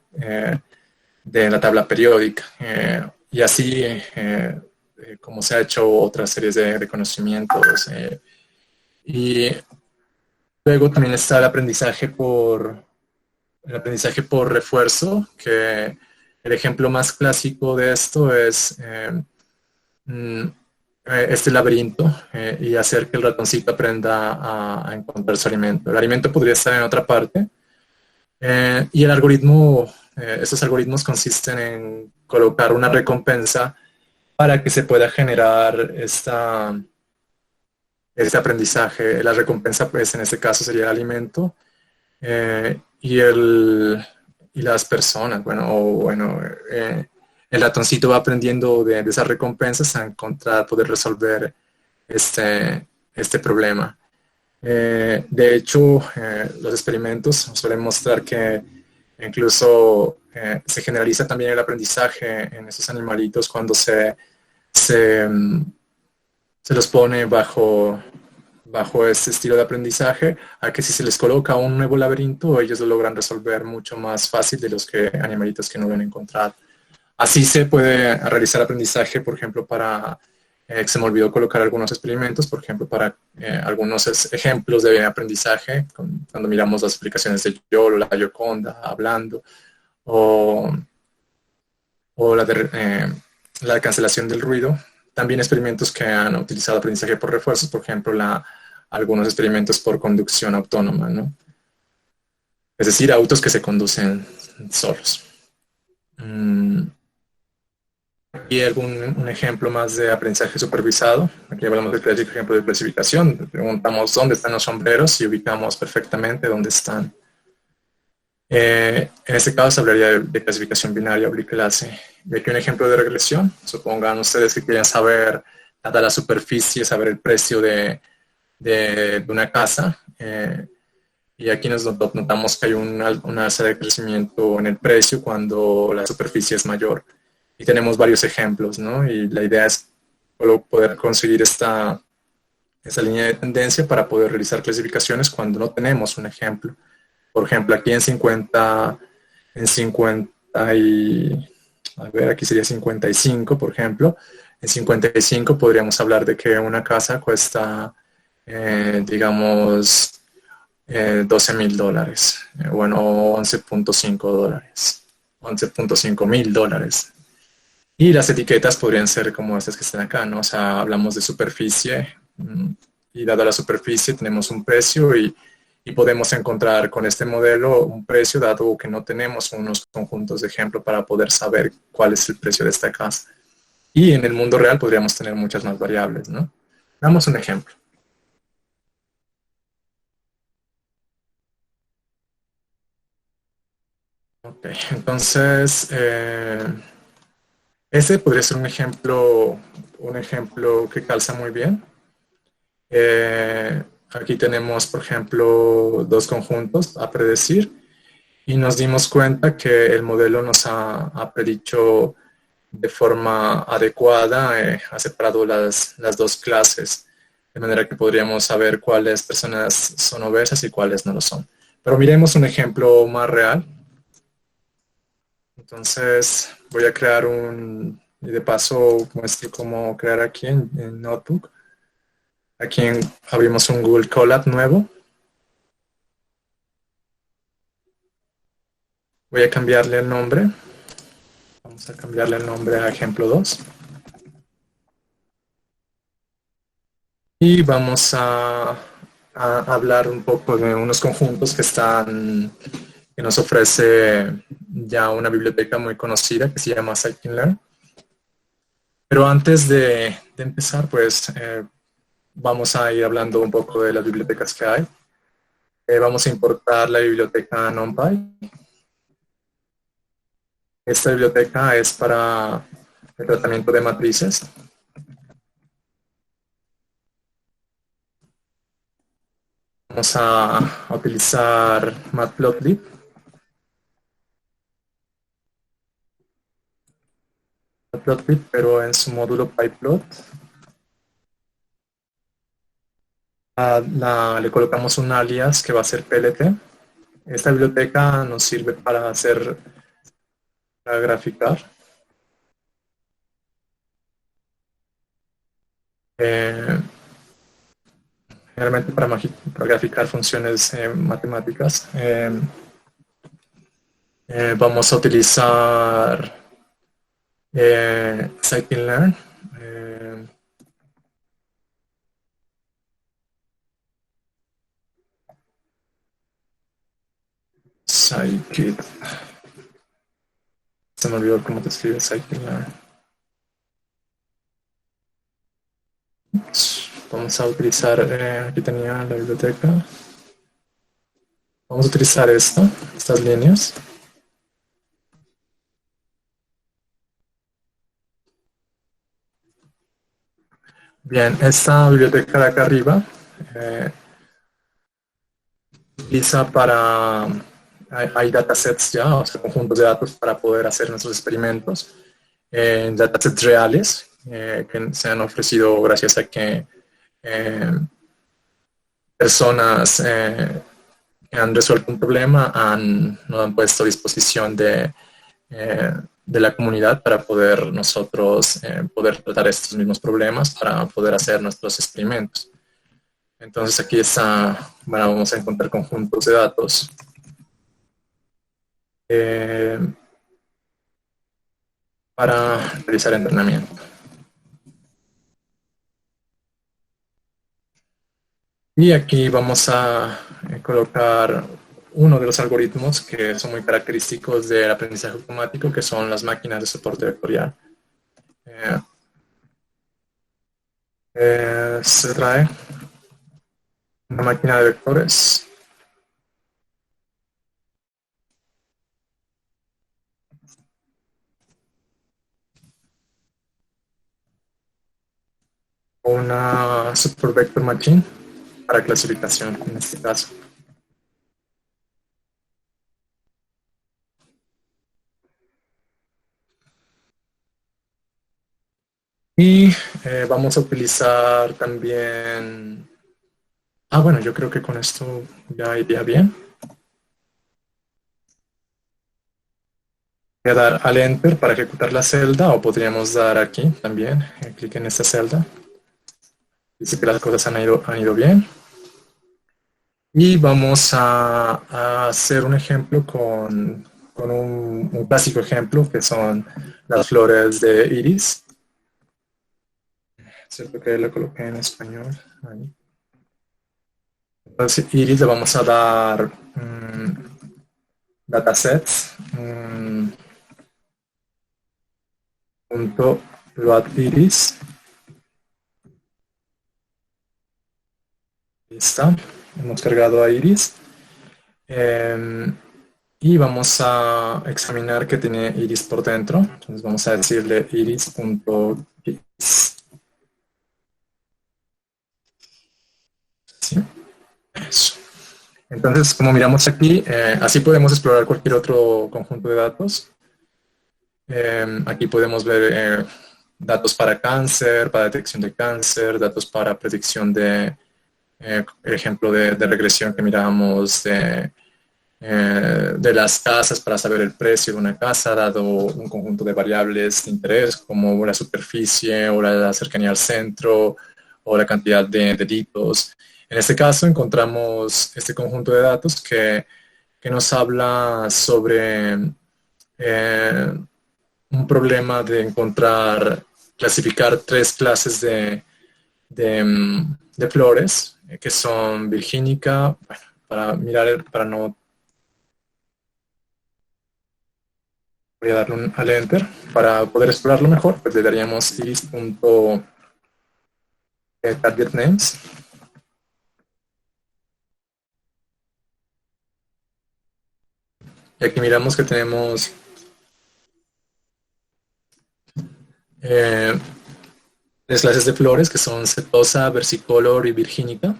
[SPEAKER 1] de la tabla periódica. Y así como se ha hecho otras series de conocimientos. Y luego también está el aprendizaje por refuerzo, que el ejemplo más clásico de esto es este laberinto, y hacer que el ratoncito aprenda a encontrar su alimento. El alimento podría estar en otra parte, y el algoritmo, estos algoritmos consisten en colocar una recompensa para que se pueda generar este aprendizaje. La recompensa, pues en este caso sería el alimento, y y las personas, el ratoncito va aprendiendo de esas recompensas a encontrar, poder resolver este problema. De hecho, los experimentos suelen mostrar que incluso se generaliza también el aprendizaje en esos animalitos cuando se los pone bajo este estilo de aprendizaje, a que si se les coloca un nuevo laberinto, ellos lo logran resolver mucho más fácil de los animalitos que no lo han encontrado. Así se puede realizar aprendizaje, por ejemplo, para, se me olvidó colocar algunos experimentos, por ejemplo, para algunos ejemplos de aprendizaje, cuando miramos las aplicaciones de YOLO, la Gioconda, hablando, o la cancelación del ruido. También experimentos que han utilizado aprendizaje por refuerzos, por ejemplo, algunos experimentos por conducción autónoma, ¿no? Es decir, autos que se conducen solos. Aquí un ejemplo más de aprendizaje supervisado. Aquí hablamos del clásico ejemplo de clasificación. Preguntamos dónde están los sombreros y ubicamos perfectamente dónde están. En este caso se hablaría de clasificación binaria o biclase. Y aquí un ejemplo de regresión. Supongan ustedes que quieren saber, dada la superficie, saber el precio de una casa. Y aquí nos notamos que hay una alza de crecimiento en el precio cuando la superficie es mayor. Y tenemos varios ejemplos, ¿no? Y la idea es poder conseguir esta línea de tendencia para poder realizar clasificaciones cuando no tenemos un ejemplo. Por ejemplo, aquí aquí sería 55, por ejemplo. En 55 podríamos hablar de que una casa cuesta, digamos, $12,000. Bueno, $11.5. $11.5 mil. Y las etiquetas podrían ser como estas que están acá, ¿no? O sea, hablamos de superficie y dada la superficie tenemos un precio y podemos encontrar con este modelo un precio dado que no tenemos unos conjuntos de ejemplo para poder saber cuál es el precio de esta casa. Y en el mundo real podríamos tener muchas más variables, ¿no? Damos un ejemplo. Ok, entonces, ese podría ser un ejemplo que calza muy bien. Aquí tenemos, por ejemplo, dos conjuntos a predecir y nos dimos cuenta que el modelo nos ha predicho de forma adecuada, ha separado las dos clases, de manera que podríamos saber cuáles personas son obesas y cuáles no lo son. Pero miremos un ejemplo más real. Entonces voy a crear y de paso muestro cómo crear aquí en Notebook. Aquí abrimos un Google Colab nuevo. Voy a cambiarle el nombre. Vamos a cambiarle el nombre a ejemplo 2. Y vamos a hablar un poco de unos conjuntos que nos ofrece ya una biblioteca muy conocida que se llama Scikit-Learn. Pero antes de empezar, pues vamos a ir hablando un poco de las bibliotecas que hay. Vamos a importar la biblioteca NumPy. Esta biblioteca es para el tratamiento de matrices. Vamos a utilizar Matplotlib. Matplotlib, pero en su módulo pyplot. Le colocamos un alias que va a ser PLT. Esta biblioteca nos sirve para graficar. Generalmente para graficar funciones matemáticas. Vamos a utilizar Scikit-Learn. Scikit. Se me olvidó cómo te escribe Scikit-Learn. Vamos a utilizar, aquí tenía la biblioteca. Vamos a utilizar estas líneas. Bien, esta biblioteca de acá arriba utiliza para, hay datasets ya, o sea, conjuntos de datos para poder hacer nuestros experimentos, datasets reales que se han ofrecido gracias a que personas que han resuelto un problema nos han puesto a disposición de la comunidad para poder nosotros poder tratar estos mismos problemas para poder hacer nuestros experimentos. Entonces aquí está, bueno, vamos a encontrar conjuntos de datos para realizar entrenamiento. Y aquí vamos a colocar uno de los algoritmos que son muy característicos del aprendizaje automático, que son las máquinas de soporte vectorial. Se trae una máquina de vectores. Una Super Vector Machine para clasificación en este caso. Y vamos a utilizar también... bueno, yo creo que con esto ya iría bien. Voy a dar al Enter para ejecutar la celda, o podríamos dar aquí también, clic en esta celda. Dice que las cosas han ido bien. Y vamos a hacer un ejemplo con un clásico ejemplo, que son las flores de iris. Cierto que lo coloqué en español. Ahí. Entonces, iris le vamos a dar datasets. Punto load iris. Ahí está. Hemos cargado a iris. Y vamos a examinar que tiene iris por dentro. Entonces vamos a decirle iris.iris. ¿Sí? Eso. Entonces, como miramos aquí, así podemos explorar cualquier otro conjunto de datos. Aquí podemos ver datos para cáncer, para detección de cáncer, datos para predicción de, ejemplo de regresión que mirábamos de las casas para saber el precio de una casa, dado un conjunto de variables de interés, como la superficie o la cercanía al centro o la cantidad de deditos. En este caso encontramos este conjunto de datos que nos habla sobre un problema de clasificar 3 clases de flores, que son virgínica, bueno, para no... Voy a darle al Enter. Para poder explorarlo mejor, pues le daríamos iris.targetNames. Y aquí miramos que tenemos 3 clases de flores, que son setosa, versicolor y virgínica.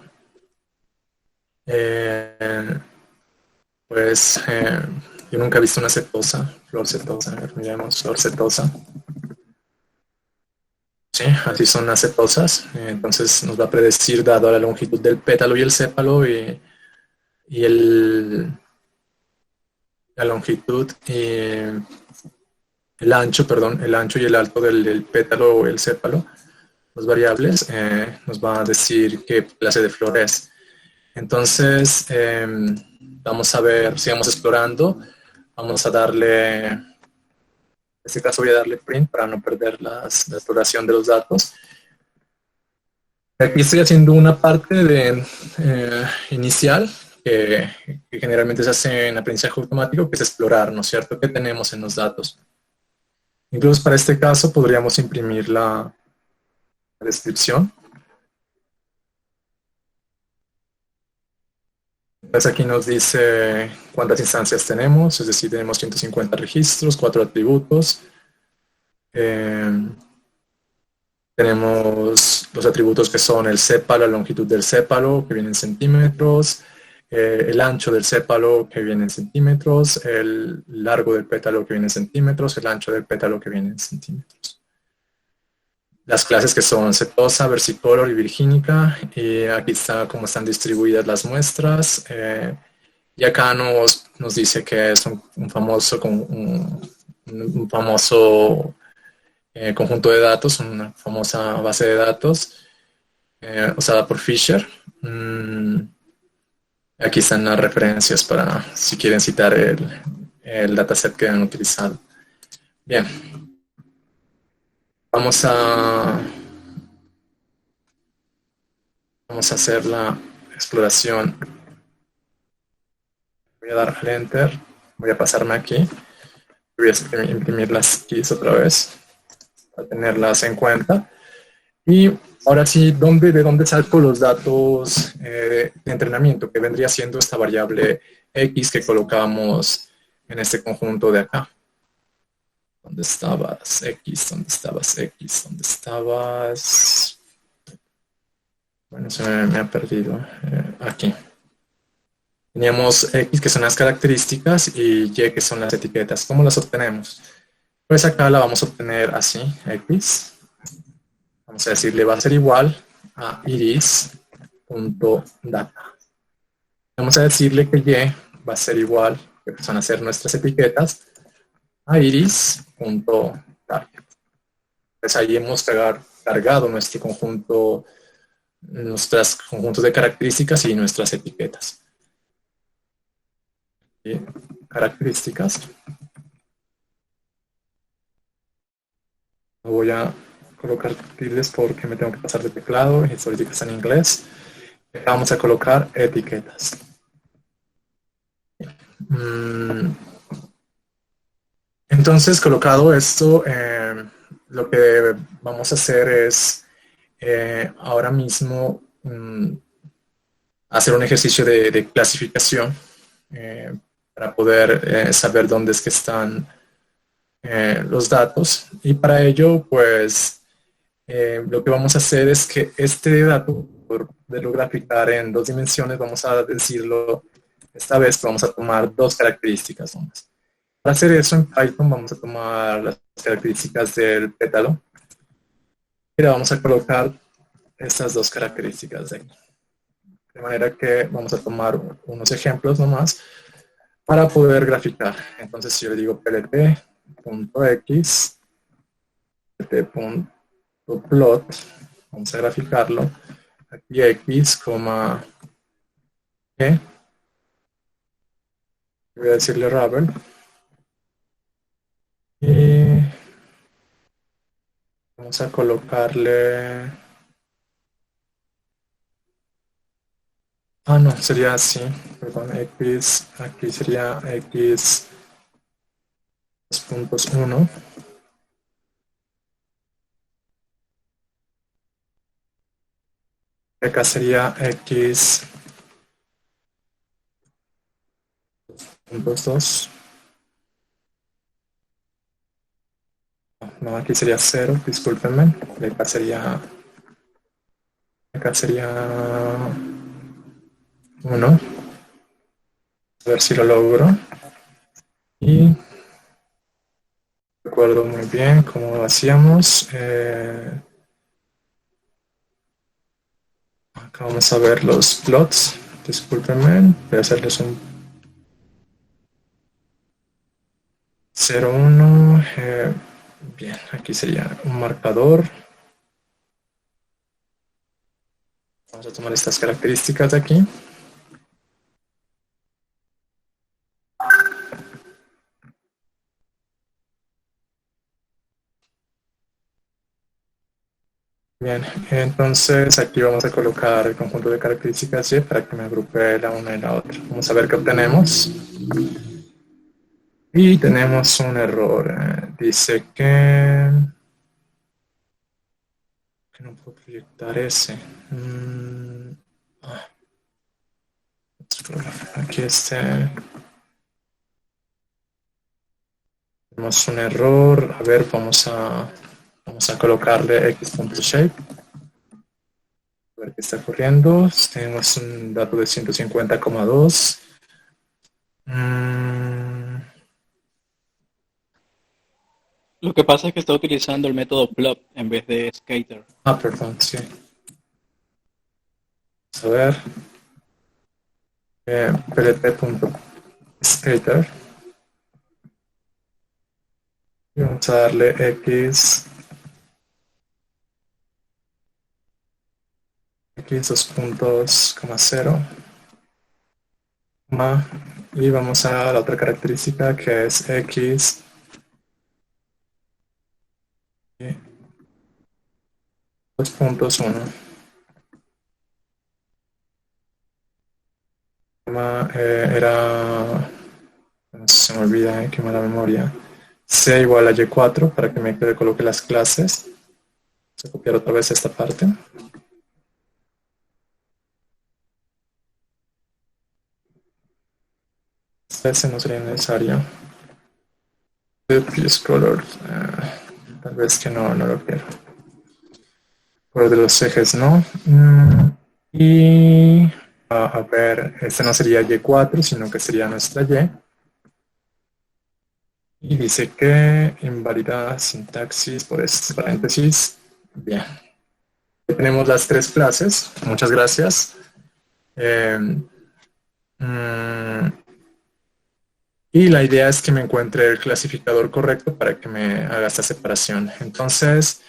[SPEAKER 1] Yo nunca he visto una setosa, flor setosa. A ver, miremos, flor setosa. Sí, así son las setosas. Entonces nos va a predecir, dado la longitud del pétalo y el sépalo y la longitud y el ancho y el alto del pétalo o el sépalo, las variables, nos va a decir qué clase de flor es. Entonces, vamos a ver, sigamos explorando. Vamos a darle, en este caso voy a darle print para no perder la exploración de los datos. Aquí estoy haciendo una parte inicial que generalmente se hace en aprendizaje automático, que es explorar, ¿no es cierto?, qué tenemos en los datos. Incluso para este caso podríamos imprimir la descripción. Entonces aquí nos dice cuántas instancias tenemos, es decir, tenemos 150 registros, 4 atributos. Tenemos los atributos que son el sépalo, la longitud del sépalo, que viene en centímetros, el ancho del sépalo, que viene en centímetros, el largo del pétalo, que viene en centímetros, el ancho del pétalo, que viene en centímetros. Las clases que son setosa, versicolor y virgínica, y aquí está cómo están distribuidas las muestras, y acá nos dice que es un famoso conjunto de datos, una famosa base de datos usada por Fisher. Aquí están las referencias para si quieren citar el dataset que han utilizado. Bien. Vamos a hacer la exploración. Voy a dar al Enter. Voy a pasarme aquí. Voy a imprimir las keys otra vez para tenerlas en cuenta. Y ahora sí, ¿de dónde saco los datos de entrenamiento? Que vendría siendo esta variable X que colocamos en este conjunto de acá. ¿Dónde estabas, X? ¿Dónde estabas, X? ¿Dónde estabas? Bueno, se me ha perdido. Aquí. Teníamos X, que son las características, y Y, que son las etiquetas. ¿Cómo las obtenemos? Pues acá la vamos a obtener así, X. Vamos a decirle va a ser igual a iris.data. Vamos a decirle que Y va a ser igual, que van a ser nuestras etiquetas, a iris.target. Pues ahí hemos cargado nuestro conjunto, nuestros conjuntos de características y nuestras etiquetas. Y características. Lo voy a colocar tildes porque me tengo que pasar de teclado y esto ahorita está en inglés. Acá vamos a colocar etiquetas. Entonces, colocado esto, lo que vamos a hacer es ahora mismo hacer un ejercicio de clasificación para poder saber dónde es que están los datos. Y para ello, pues, lo que vamos a hacer es que este dato, por poderlo graficar en 2 dimensiones, vamos a decirlo, esta vez vamos a tomar 2 características nomás. Para hacer eso en Python vamos a tomar las características del pétalo y le vamos a colocar estas 2 características de aquí. De manera que vamos a tomar unos ejemplos nomás para poder graficar. Entonces si yo le digo plt.x, plt.plot, vamos a graficarlo. Aquí x, e. Voy a decirle Ravel. Y vamos a colocarle... no, sería así. Perdón, x, aquí sería x 2.1. Acá sería x 2.2. No, aquí sería 0, discúlpenme. Acá sería 1. A ver si lo logro. Y recuerdo muy bien cómo lo hacíamos. Acá vamos a ver los plots. Discúlpenme, voy a hacerles un 0, 1. Bien, aquí sería un marcador. Vamos a tomar estas características de aquí. Bien, entonces aquí vamos a colocar el conjunto de características Y para que me agrupe la una y la otra. Vamos a ver qué obtenemos. Y tenemos un error. Dice que no puedo proyectar ese. Aquí tenemos un error. A ver, vamos a Vamos a colocarle x.shape. A ver qué está ocurriendo. Tenemos un dato de 150,2.
[SPEAKER 5] Lo que pasa es que está utilizando el método plot en vez de scatter.
[SPEAKER 1] Perdón, sí. Vamos a ver. plt.scatter. Y vamos a darle x 2.0, y vamos a la otra característica que es x 2.1. Era, se me olvida, qué mala memoria, c igual a y4 para que me coloque las clases. Vamos a copiar otra vez esta parte. Ese no sería necesario. Plus color, tal vez que no lo quiero. Color de los ejes no. Y a ver, este no sería y4, sino que sería nuestra y. Y dice que invalida sintaxis por estos paréntesis. Bien. Tenemos las tres clases. Muchas gracias. Y la idea es que me encuentre el clasificador correcto para que me haga esta separación. Entonces,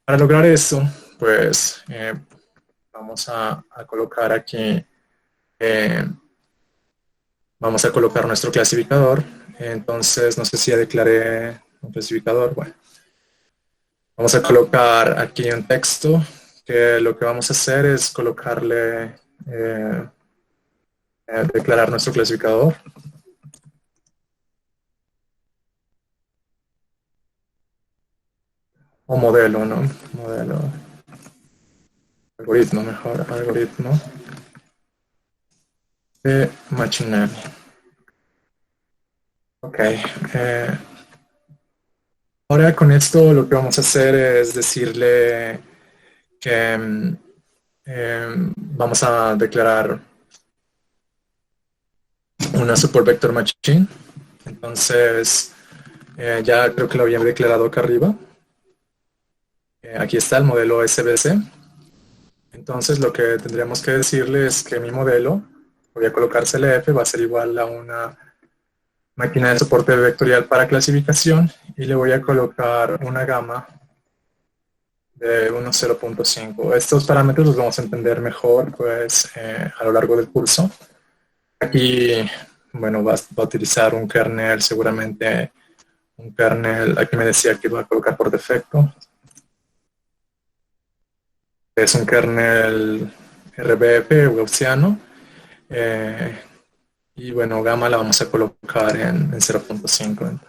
[SPEAKER 1] para lograr esto, pues vamos a colocar aquí, vamos a colocar nuestro clasificador. Entonces, no sé si ya declaré un clasificador. Bueno, vamos a colocar aquí un texto, que lo que vamos a hacer es colocarle, declarar nuestro clasificador. O modelo, ¿no? Modelo. Algoritmo, mejor. Algoritmo de Machine Learning. Ok. Ahora con esto lo que vamos a hacer es decirle que vamos a declarar una Support Vector Machine. Entonces, ya creo que lo había declarado acá arriba. Aquí está el modelo SVC. Entonces lo que tendríamos que decirle es que mi modelo, voy a colocar CLF, va a ser igual a una máquina de soporte vectorial para clasificación y le voy a colocar una gama de 1.0.5. Estos parámetros los vamos a entender mejor pues a lo largo del curso. Aquí, bueno, va a utilizar un kernel, seguramente un kernel, aquí me decía que iba a colocar por defecto. Es un kernel RBF gaussiano. Y bueno, gamma la vamos a colocar en 0.5.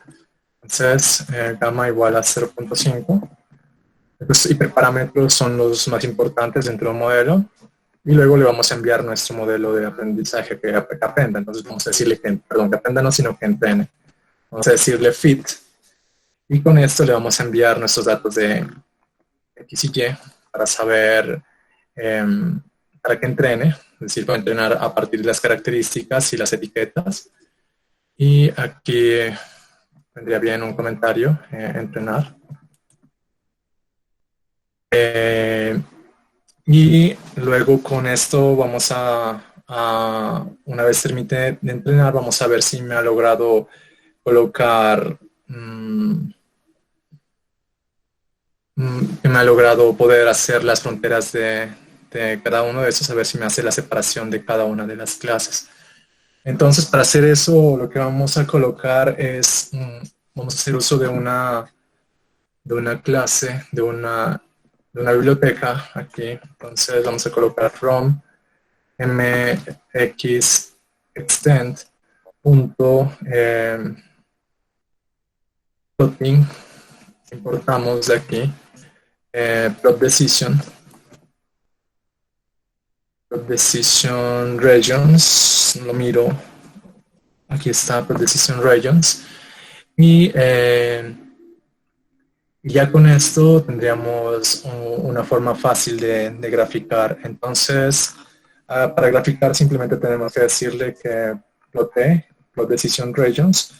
[SPEAKER 1] Entonces, gamma igual a 0.5. Los hiperparámetros son los más importantes dentro del modelo. Y luego le vamos a enviar nuestro modelo de aprendizaje que aprenda. Entonces vamos a decirle que, perdón, que aprenda no, sino que entrene. Vamos a decirle fit. Y con esto le vamos a enviar nuestros datos de X y Y para saber, para que entrene, es decir, para entrenar a partir de las características y las etiquetas. Y aquí vendría bien un comentario, entrenar. Y luego con esto vamos una vez termine de entrenar, vamos a ver si me ha logrado colocar, me ha logrado poder hacer las fronteras de cada uno de esos, a ver si me hace la separación de cada una de las clases. Entonces, para hacer eso, lo que vamos a colocar es, vamos a hacer uso de una clase, de una biblioteca aquí. Entonces, vamos a colocar from mxextend plotting, importamos de aquí, plot decision regions, lo miro, aquí está plot decision regions, y Y ya con esto tendríamos una forma fácil de graficar. Entonces, para graficar simplemente tenemos que decirle que plot decision regions,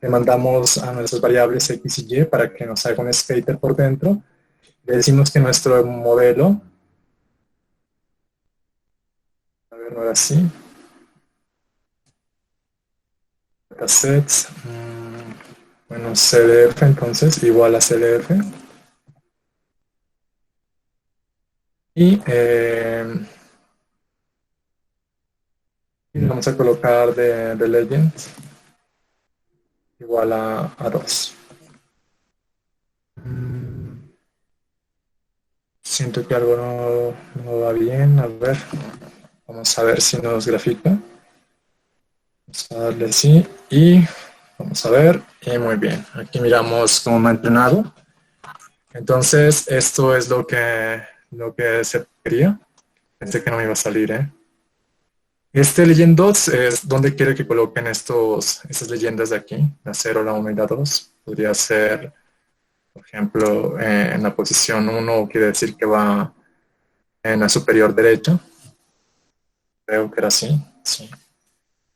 [SPEAKER 1] le mandamos a nuestras variables x y y para que nos haga un scatter por dentro. Le decimos que nuestro modelo, a ver, ahora sí, datasets, bueno, CDF entonces, igual a CDF. Y vamos a colocar de legend igual a 2. Siento que algo no va bien. A ver, vamos a ver si nos grafica. Vamos a darle sí y vamos a ver. Y muy bien, aquí miramos cómo me ha entrenado. Entonces, esto es lo que se quería. Pensé que no me iba a salir, ¿eh? Este Legend 2 es donde quiere que coloquen esas leyendas de aquí, la 0, la 1 y la 2. Podría ser, por ejemplo, en la posición 1, quiere decir que va en la superior derecha. Creo que era así, sí.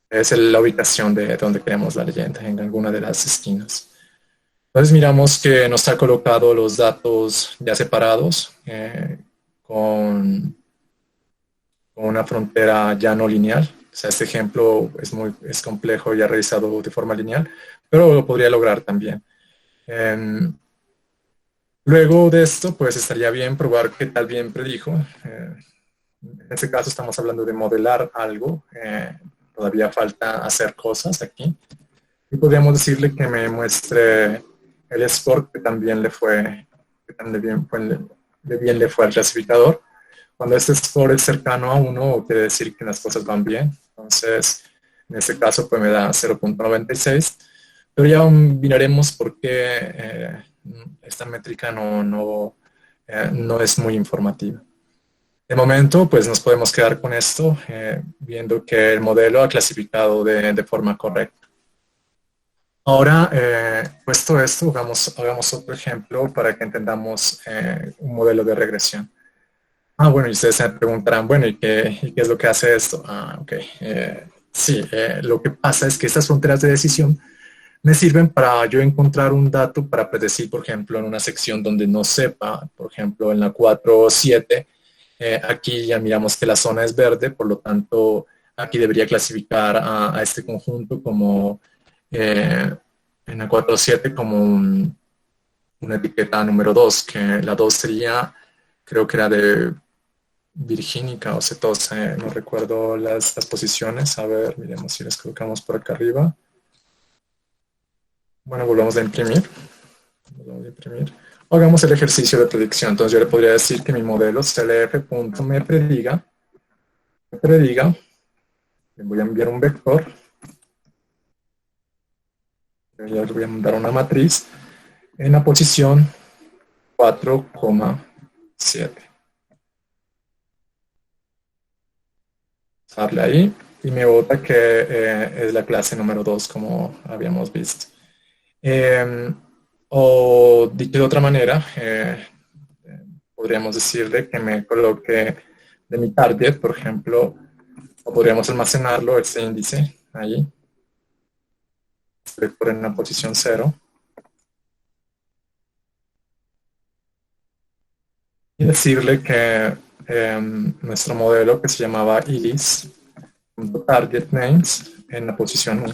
[SPEAKER 1] Es la ubicación de donde queremos la leyenda, en alguna de las esquinas. Entonces miramos que nos ha colocado los datos ya separados con una frontera ya no lineal. O sea, este ejemplo es complejo y ha realizado de forma lineal, pero lo podría lograr también. Luego de esto, pues estaría bien probar qué tal bien predijo. En este caso estamos hablando de modelar algo. Todavía falta hacer cosas aquí. Y podríamos decirle que me muestre el score que también le fue al clasificador. Cuando este score es cercano a 1, quiere decir que las cosas van bien. Entonces, en este caso, pues me da 0.96. Pero ya miraremos por qué esta métrica no es muy informativa. De momento, pues nos podemos quedar con esto, viendo que el modelo ha clasificado de forma correcta. Ahora, puesto esto, hagamos otro ejemplo para que entendamos un modelo de regresión. Bueno, y ustedes se preguntarán, bueno, ¿y qué es lo que hace esto? Ok. Sí, lo que pasa es que estas fronteras de decisión me sirven para yo encontrar un dato para predecir, por ejemplo, en una sección donde no sepa, por ejemplo, en la 4.7, aquí ya miramos que la zona es verde, por lo tanto, aquí debería clasificar a este conjunto como, en la 4.7 como una etiqueta número 2, que la 2 sería, creo que era de virgínica o cetosa, no recuerdo las posiciones. A ver, miremos si las colocamos por acá arriba. Bueno, volvamos a imprimir. Hagamos el ejercicio de predicción. Entonces yo le podría decir que mi modelo clf.me prediga, le voy a enviar un vector, le voy a mandar una matriz en la posición 4,7. Darle ahí y me bota que es la clase número 2, como habíamos visto. O dicho de otra manera, podríamos decirle que me coloque de mi target, por ejemplo, o podríamos almacenarlo, este índice, ahí, por en la posición 0. Y decirle que nuestro modelo, que se llamaba iris.target names, en la posición 1,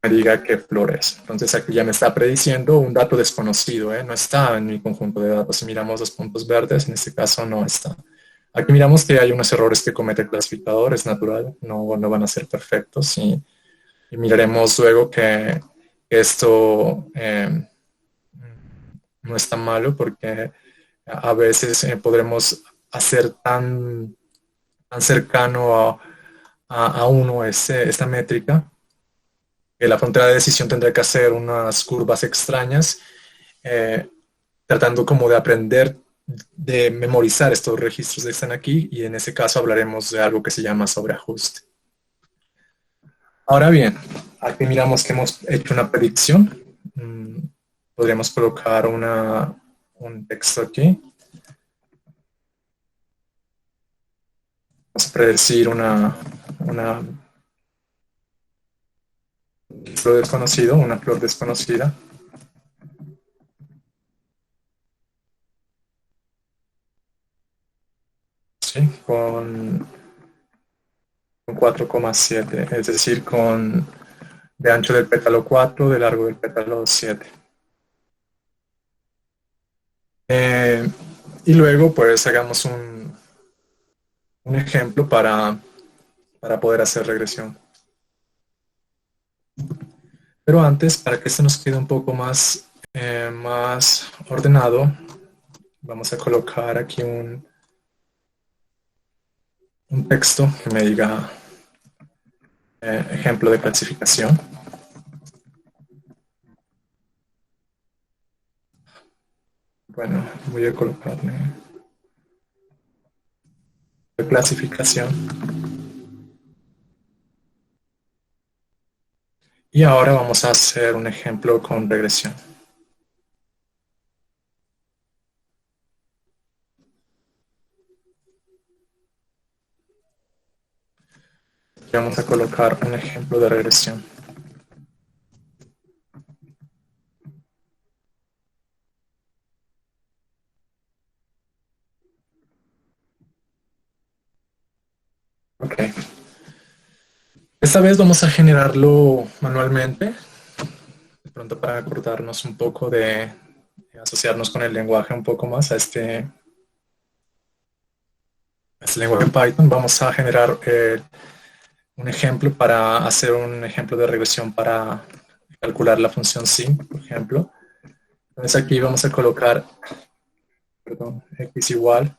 [SPEAKER 1] me diga qué flores. Entonces aquí ya me está prediciendo un dato desconocido, no está en mi conjunto de datos. Si miramos los puntos verdes, en este caso no está. Aquí miramos que hay unos errores que comete el clasificador, es natural, no van a ser perfectos, y miraremos luego que esto no es tan malo, porque a veces podremos hacer tan cercano a 1 esta métrica, que la frontera de decisión tendrá que hacer unas curvas extrañas, tratando como de aprender, de memorizar estos registros que están aquí, y en ese caso hablaremos de algo que se llama sobreajuste. Ahora bien, aquí miramos que hemos hecho una predicción. podríamos colocar un texto aquí. Vamos a predecir una flor desconocido, una flor desconocida. Sí, con 4,7, es decir, de ancho del pétalo 4, de largo del pétalo 7. Y luego pues hagamos un ejemplo para poder hacer regresión. Pero antes, para que esto nos quede un poco más ordenado, vamos a colocar aquí un texto que me diga ejemplo de clasificación. Bueno, voy a colocarle de clasificación. Y ahora vamos a hacer un ejemplo con regresión. Y vamos a colocar un ejemplo de regresión. Ok. Esta vez vamos a generarlo manualmente, de pronto para acordarnos un poco de asociarnos con el lenguaje un poco más a este lenguaje Python. Vamos a generar un ejemplo para hacer un ejemplo de regresión para calcular la función sin, por ejemplo. Entonces aquí vamos a colocar, x igual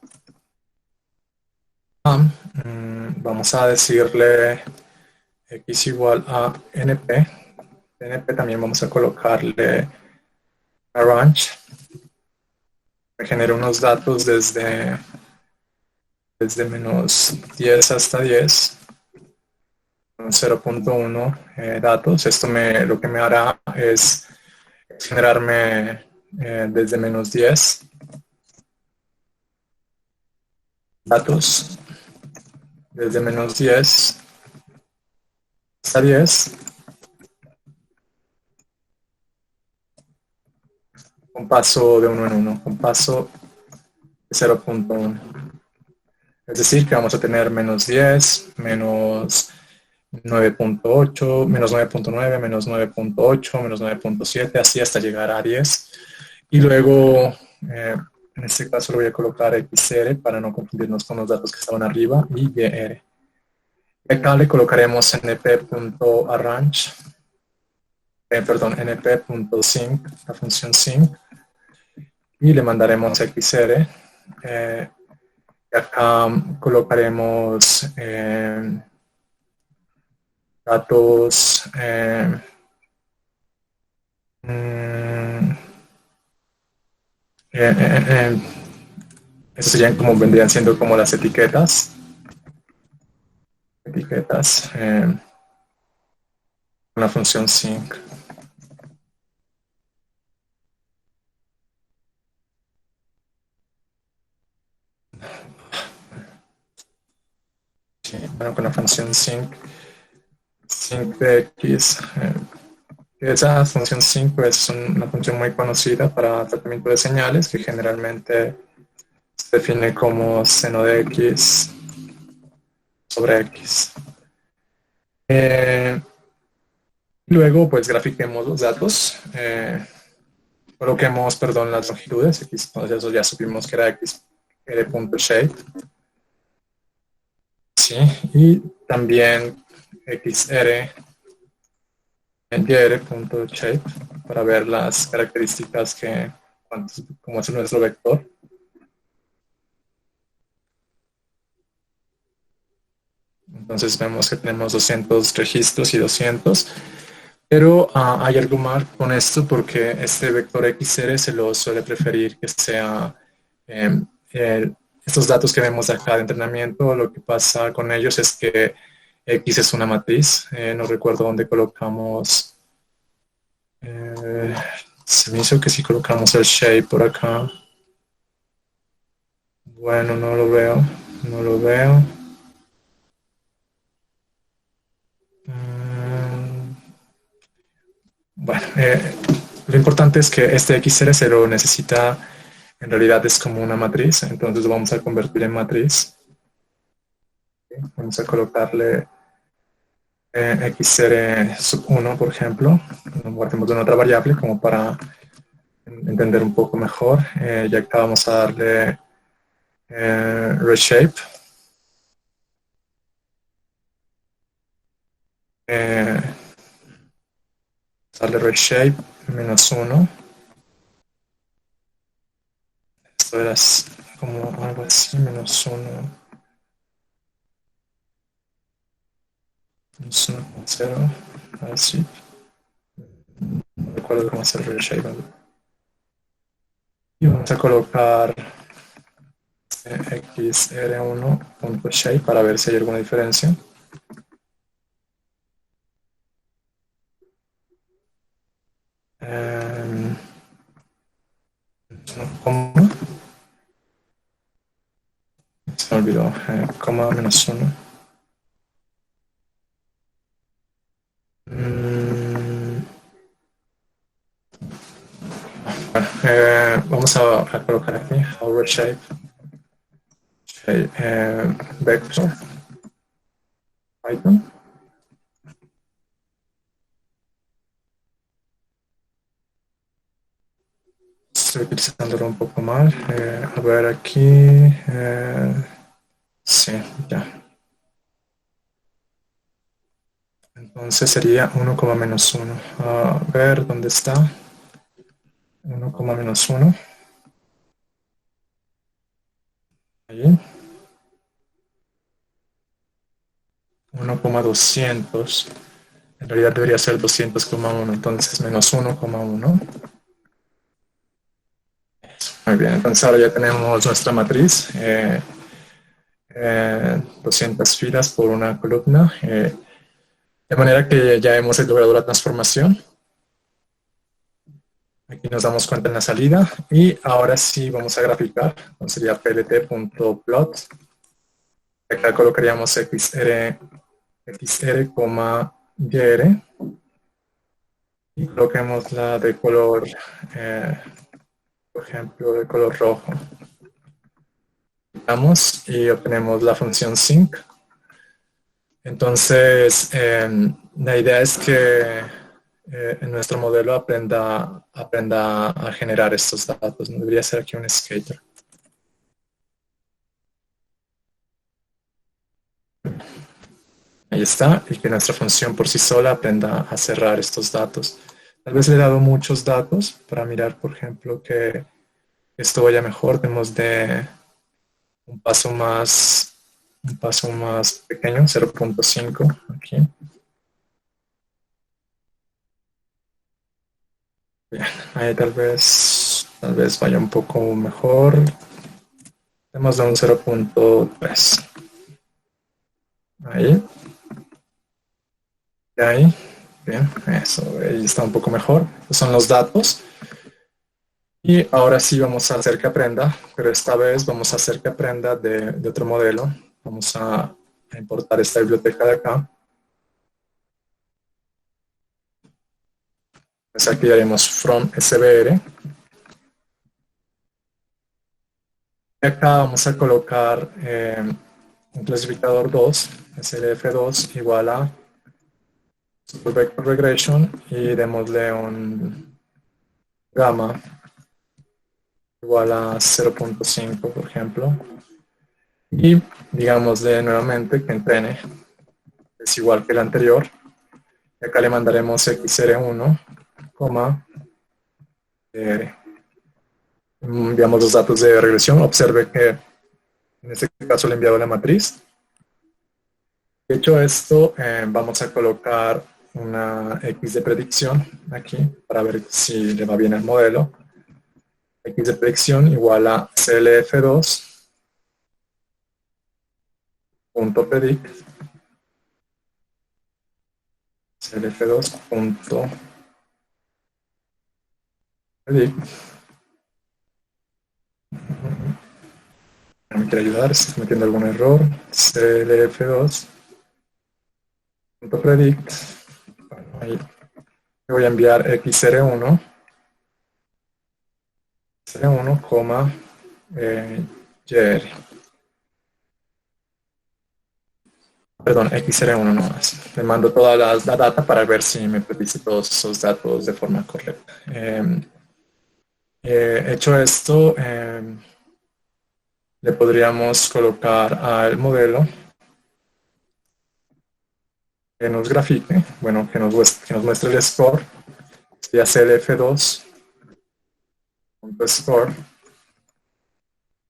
[SPEAKER 1] a, vamos a decirle x igual a np. np también vamos a colocarle arrange. Me genera unos datos desde menos 10 hasta 10. 0.1 datos. Esto lo que me hará es generarme desde menos 10 datos, desde menos 10 hasta 10, con paso de 1 en 1, con paso de 0.1. Es decir, que vamos a tener menos 10, menos 9.8, menos 9.9, menos 9.8, menos 9.7, así hasta llegar a 10. Y luego, en este caso le voy a colocar xr para no confundirnos con los datos que estaban arriba, y yr. Acá le colocaremos np.arrange, np.sync, la función sync, y le mandaremos xr. Acá colocaremos datos eso serían como vendrían siendo como las etiquetas con la función sync. Sí, bueno, con la función sync de x, esa función sync es una función muy conocida para tratamiento de señales que generalmente se define como seno de x sobre x. Luego, pues grafiquemos los datos. Coloquemos, las longitudes. X, entonces eso ya supimos que era x de punto shape. Sí, y también xr en yr.shape para ver las características como es nuestro vector. Entonces vemos que tenemos 200 registros y 200, pero hay algo mal con esto porque este vector xr se lo suele preferir que sea estos datos que vemos acá de entrenamiento. Lo que pasa con ellos es que x es una matriz, no recuerdo dónde colocamos Se me hizo que si colocamos el shape por acá. Bueno, no lo veo. No lo veo. Bueno, lo importante es que este x0 necesita, en realidad es como una matriz, entonces lo vamos a convertir en matriz. Vamos a colocarle x0 sub 1, por ejemplo. Guardemos en otra variable como para entender un poco mejor. Y acá vamos a darle reshape. Darle reshape -1. Esto era como algo así, -1. -1,0. Así. No recuerdo cómo hacer reshape. Y vamos a colocar xr1.shape para ver si hay alguna diferencia. Coma. Se me olvidó. Coma -1. Bueno, vamos a colocar aquí our shape vector Python. Estoy utilizándolo un poco mal. A ver aquí. Sí, ya. Entonces sería 1, -1. A ver, ¿dónde está? 1, -1. Ahí. 1,200. En realidad debería ser 200,1. Entonces menos 1,1. Muy bien, entonces ahora ya tenemos nuestra matriz. 200 filas por una columna. De manera que ya hemos logrado la transformación. Aquí nos damos cuenta en la salida. Y ahora sí vamos a graficar. Entonces sería plt.plot. Acá colocaríamos xr, yr. Y coloquemos la de color, por ejemplo, de color rojo. Y obtenemos la función sync. Entonces, la idea es que nuestro modelo aprenda a generar estos datos. No debería ser aquí un skater. Ahí está, y que nuestra función por sí sola aprenda a cerrar estos datos. Tal vez le he dado muchos datos para mirar, por ejemplo, que esto vaya mejor. Tenemos de un paso más pequeño, 0,5 aquí. Bien, ahí tal vez vaya un poco mejor. Tenemos de un 0,3. Ahí. Y ahí. Bien, eso, ahí está un poco mejor. Estos son los datos. Y ahora sí vamos a hacer que aprenda, pero esta vez vamos a hacer que aprenda de otro modelo. Vamos a importar esta biblioteca de acá. Pues aquí haremos from SBR. Y acá vamos a colocar un clasificador 2, SLF2 igual a Vector Regression y démosle un gamma igual a 0,5, por ejemplo. Y digámosle nuevamente que entrene es igual que el anterior. Y acá le mandaremos xr1, enviamos los datos de regresión. Observe que en este caso le he enviado la matriz. Hecho esto, vamos a colocar una X de predicción aquí para ver si le va bien el modelo. X de predicción igual a clf2.predict clf2. predict. No me quiere ayudar, si estoy metiendo algún error. CLF2. Predict. Bueno, ahí le voy a enviar xr1, coma yer. Perdón, xr1 no más. Le mando toda la data para ver si me predice todos esos datos de forma correcta. Hecho esto, le podríamos colocar al modelo que nos grafique, bueno, que nos muestre el score, sería clf2.score,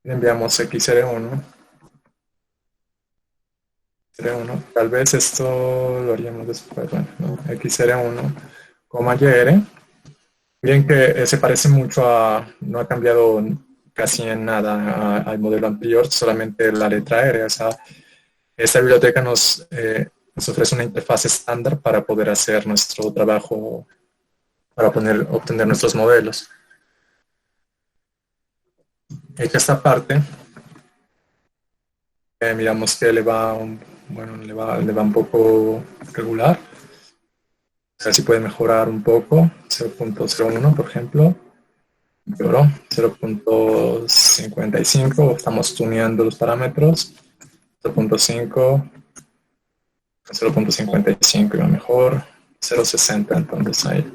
[SPEAKER 1] le enviamos xr1, tal vez esto lo haríamos después, bueno, ¿no? xr1, yer, bien que se parece mucho no ha cambiado casi en nada al modelo anterior, solamente la letra R, o sea, esta biblioteca nos ofrece una interfaz estándar para poder hacer nuestro trabajo, para obtener nuestros modelos. Hecha esta parte, miramos que le va un poco regular. O sea, si puede mejorar un poco, 0.01 por ejemplo, empeoró, 0.55, estamos tuneando los parámetros, 0.5, 0.55 iba mejor, 0.60, entonces ahí.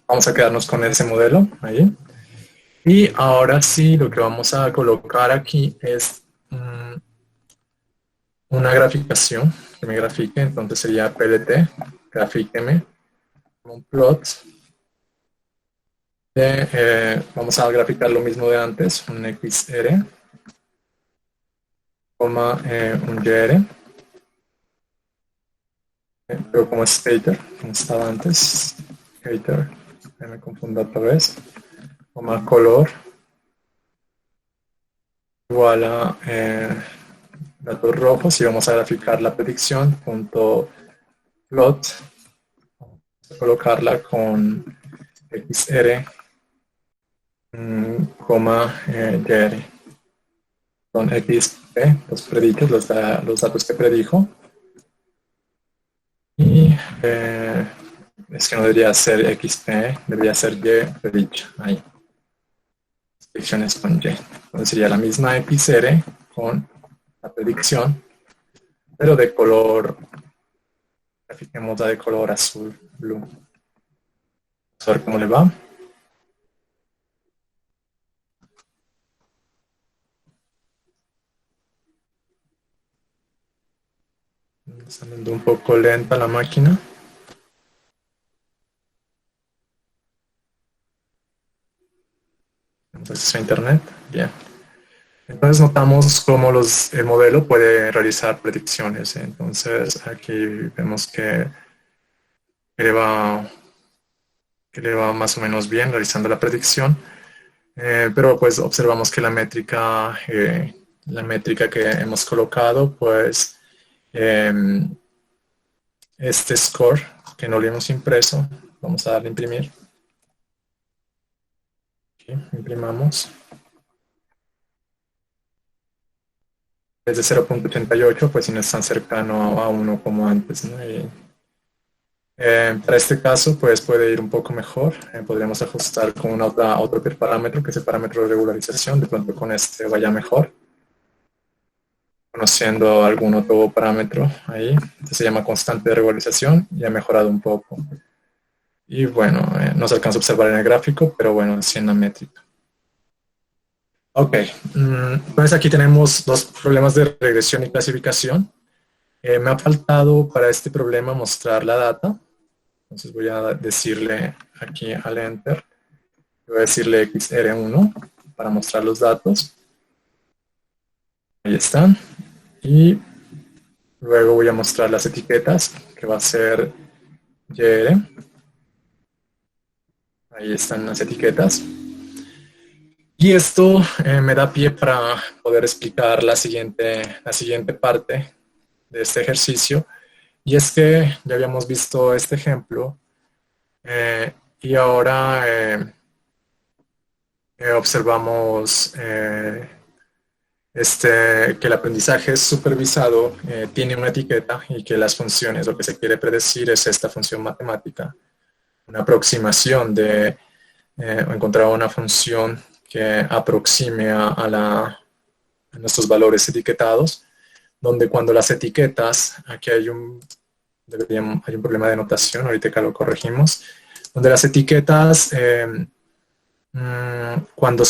[SPEAKER 1] Vamos a quedarnos con ese modelo ahí. Y ahora sí, lo que vamos a colocar aquí es una graficación que me grafique, entonces sería plt, grafíqueme, un plot. Vamos a graficar lo mismo de antes, un xr, un yer, pero como stater, como estaba antes, stater, me confundo otra vez, color, igual a datos rojos, y vamos a graficar la predicción, plot, colocarla con xr, yer, con xp, los preditos, los datos que predijo. Y es que no debería ser xp, debería ser y predicho, ahí. Predicciones con y. Entonces sería la misma xr con la predicción, pero de color, grafiquémosla de color azul, blue. Vamos a ver cómo le va. Está andando un poco lenta la máquina. Entonces a internet, bien. Entonces notamos cómo el modelo puede realizar predicciones. Entonces aquí vemos que le va más o menos bien realizando la predicción. Pero pues observamos que la métrica que hemos colocado, pues este score que no lo hemos impreso, vamos a darle a imprimir. Aquí, imprimamos. Desde 0.88, pues si no es tan cercano a 1 como antes, ¿no? Para este caso, pues puede ir un poco mejor. Podríamos ajustar con otro parámetro, que es el parámetro de regularización. De pronto con este vaya mejor. Conociendo algún otro parámetro ahí. Este se llama constante de regularización y ha mejorado un poco. Y bueno, no se alcanza a observar en el gráfico, pero bueno, sí en la métrica. Ok, entonces aquí tenemos dos problemas de regresión y clasificación. Me ha faltado para este problema mostrar la data. Entonces voy a decirle aquí al Enter, voy a decirle xr1 para mostrar los datos. Ahí están. Y luego voy a mostrar las etiquetas, que va a ser yer. Ahí están las etiquetas. Y esto me da pie para poder explicar la siguiente parte de este ejercicio. Y es que ya habíamos visto este ejemplo Y ahora observamos que el aprendizaje supervisado tiene una etiqueta y que las funciones, lo que se quiere predecir es esta función matemática, una aproximación de encontrar una función que aproxime a nuestros valores etiquetados, donde cuando las etiquetas, aquí hay un problema de notación, ahorita que lo corregimos, donde las etiquetas cuando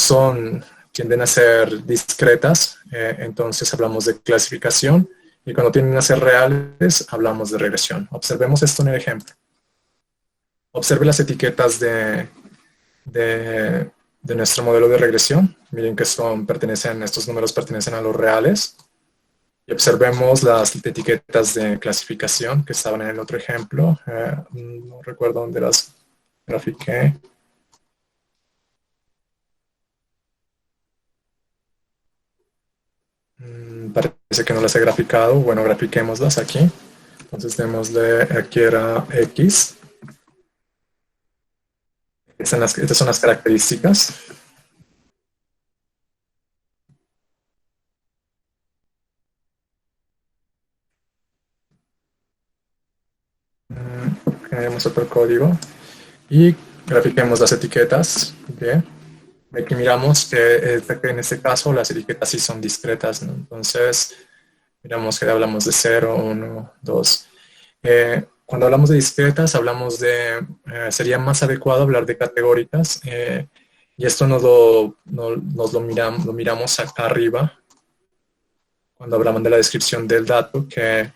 [SPEAKER 1] tienden a ser discretas, entonces hablamos de clasificación, y cuando tienden a ser reales, hablamos de regresión. Observemos esto en el ejemplo. Observe las etiquetas de nuestro modelo de regresión. Miren que estos números pertenecen a los reales. Y observemos las etiquetas de clasificación que estaban en el otro ejemplo. No recuerdo dónde las grafiqué. Parece que no las he graficado. Bueno, grafiquémoslas aquí. Entonces démosle, aquí era X. Estas son las características. Creemos otro código y grafiquemos las etiquetas. Bien. Aquí miramos que en este caso las etiquetas sí son discretas, ¿no? Entonces miramos que hablamos de 0, 1, 2. Cuando hablamos de discretas, sería más adecuado hablar de categóricas, y esto nos lo miramos acá arriba, cuando hablamos de la descripción del dato, que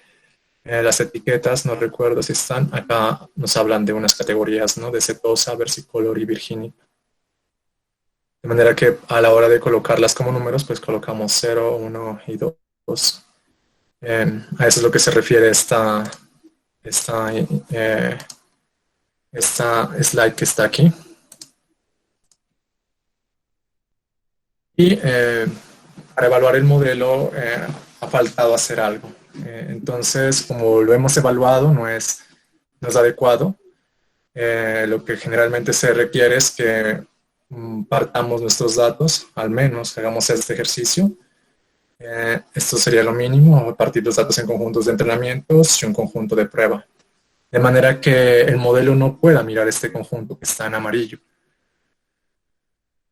[SPEAKER 1] las etiquetas, no recuerdo si están acá, nos hablan de unas categorías, ¿no? De setosa, versicolor y virgínica. De manera que a la hora de colocarlas como números, pues colocamos 0, 1 y 2. A eso es lo que se refiere esta slide que está aquí. Y para evaluar el modelo ha faltado hacer algo. Entonces, como lo hemos evaluado, no es adecuado. Lo que generalmente se requiere es que partamos nuestros datos, al menos hagamos este ejercicio. Esto sería lo mínimo, partir los datos en conjuntos de entrenamientos y un conjunto de prueba. De manera que el modelo no pueda mirar este conjunto que está en amarillo.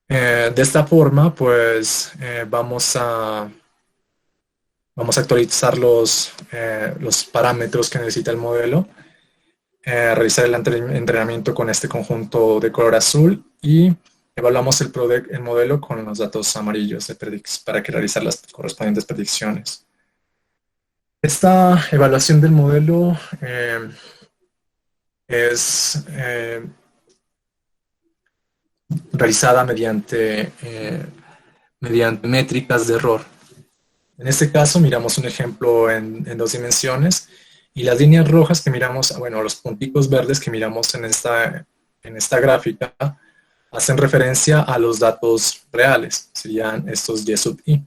[SPEAKER 1] De esta forma, pues vamos a actualizar los parámetros que necesita el modelo, realizar el entrenamiento con este conjunto de color azul y evaluamos el modelo con los datos amarillos para realizar las correspondientes predicciones. Esta evaluación del modelo es realizada mediante métricas de error. En este caso miramos un ejemplo en 2 dimensiones y las líneas rojas que miramos, bueno, los punticos verdes que miramos en esta gráfica hacen referencia a los datos reales, serían estos Y sub i.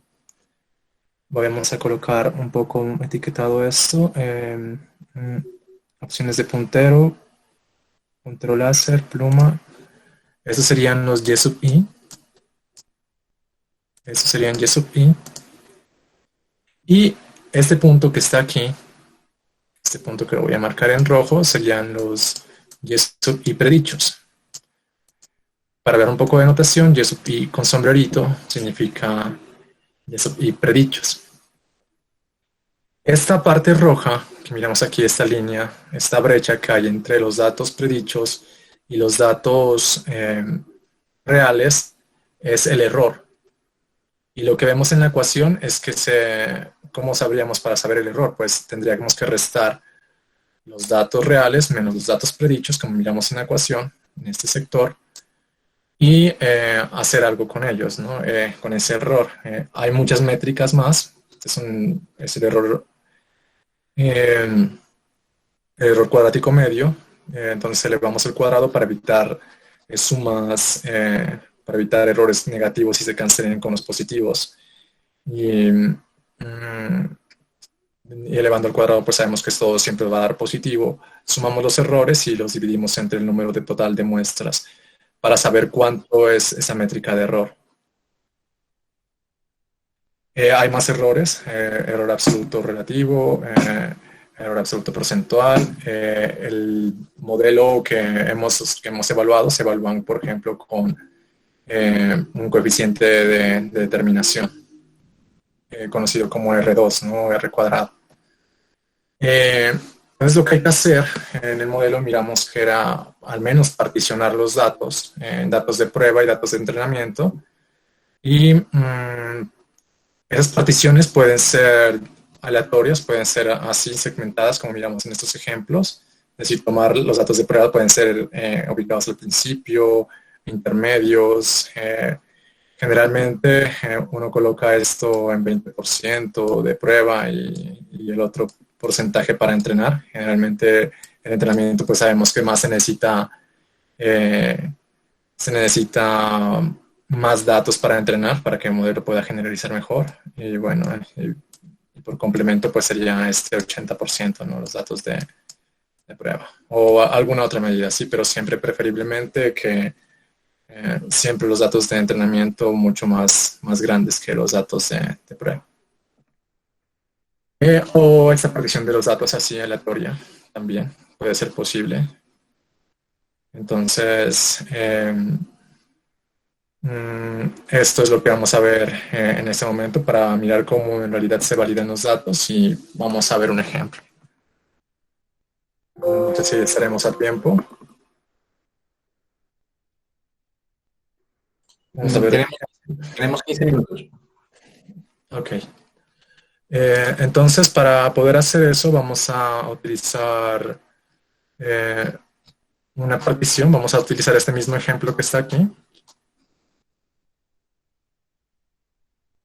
[SPEAKER 1] Vamos a colocar un poco etiquetado esto. Opciones de puntero láser, pluma. Estos serían los Y sub i. Estos serían Y sub i. Y este punto que está aquí, este punto que lo voy a marcar en rojo, serían los Y sub i predichos. Para ver un poco de notación, Y sub i con sombrerito significa Y sub i predichos. Esta parte roja, que miramos aquí, esta línea, esta brecha que hay entre los datos predichos y los datos reales, es el error. Y lo que vemos en la ecuación es que ¿cómo sabríamos para saber el error? Pues tendríamos que restar los datos reales menos los datos predichos, como miramos en la ecuación, en este sector, y hacer algo con ellos, ¿no? Con ese error. Hay muchas métricas más. Es el error cuadrático medio. Entonces elevamos el cuadrado para evitar sumas, para evitar errores negativos y se cancelen con los positivos. Y de y elevando al cuadrado, pues sabemos que esto siempre va a dar positivo. Sumamos los errores y los dividimos entre el número de total de muestras para saber cuánto es esa métrica de error. Hay más errores, error absoluto relativo, error absoluto porcentual. El modelo que hemos evaluado se evalúan, por ejemplo, con un coeficiente de determinación, conocido como R2, ¿no? R cuadrado. Entonces lo que hay que hacer en el modelo, miramos que era al menos particionar los datos en datos de prueba y datos de entrenamiento. Y esas particiones pueden ser aleatorias, pueden ser así segmentadas como miramos en estos ejemplos. Es decir, tomar los datos de prueba pueden ser ubicados al principio, intermedios. Generalmente uno coloca esto en 20% de prueba y el otro porcentaje para entrenar. Generalmente el entrenamiento pues sabemos que más se necesita más datos para entrenar para que el modelo pueda generalizar mejor. Y bueno, y por complemento pues sería este 80%, ¿no? Los datos de prueba. O alguna otra medida, sí, pero siempre preferiblemente que siempre los datos de entrenamiento mucho más grandes que los datos de prueba. O esta partición de los datos así aleatoria también puede ser posible. Entonces, esto es lo que vamos a ver en este momento para mirar cómo en realidad se validan los datos y vamos a ver un ejemplo. No sé si estaremos a tiempo. Vamos a ver.
[SPEAKER 3] Tenemos 15 minutos.
[SPEAKER 1] Ok. Entonces, para poder hacer eso, vamos a utilizar una partición. Vamos a utilizar este mismo ejemplo que está aquí.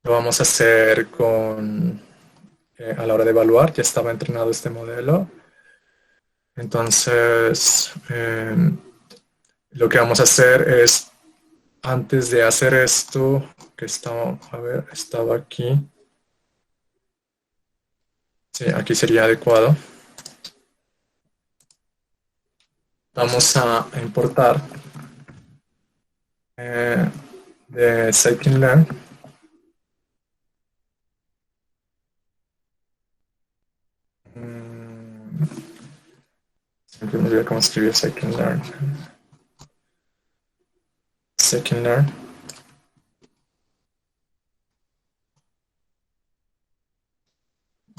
[SPEAKER 1] Lo vamos a hacer a la hora de evaluar. Ya estaba entrenado este modelo. Entonces, lo que vamos a hacer es, antes de hacer esto, que estaba aquí. Sí, aquí sería adecuado. Vamos a importar de scikit-learn siempre me olvido cómo escribir scikit-learn.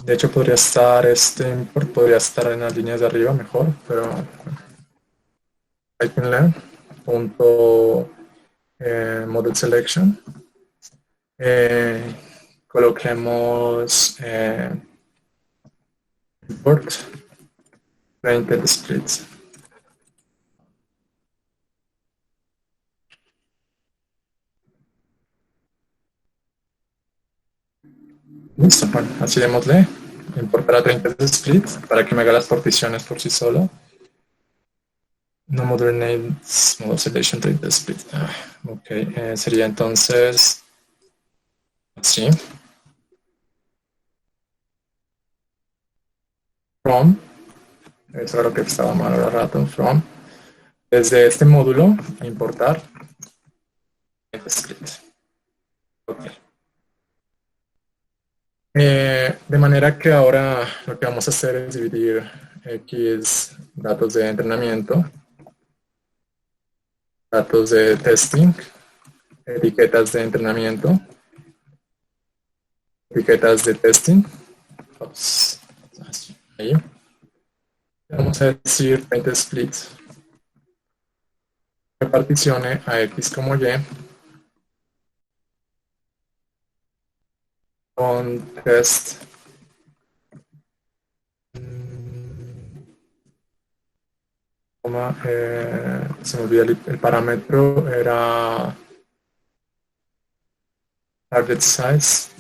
[SPEAKER 1] De hecho podría estar podría estar en las líneas de arriba mejor, pero scikit-learn model selection. Coloquemos import printed splits. Listo, bueno, así démosle. Importar a 30 split para que me haga las particiones por sí solo. No modern names, model selection 30 split. Ok, sería entonces así. From, eso era lo que estaba mal ahora rato, from. Desde este módulo, importar 30 split. Ok. De manera que ahora lo que vamos a hacer es dividir X datos de entrenamiento, datos de testing, etiquetas de entrenamiento, etiquetas de testing. Ups, ahí. Vamos a decir 20 splits. Que particione a X como Y con test se me olvida el parámetro, era target size.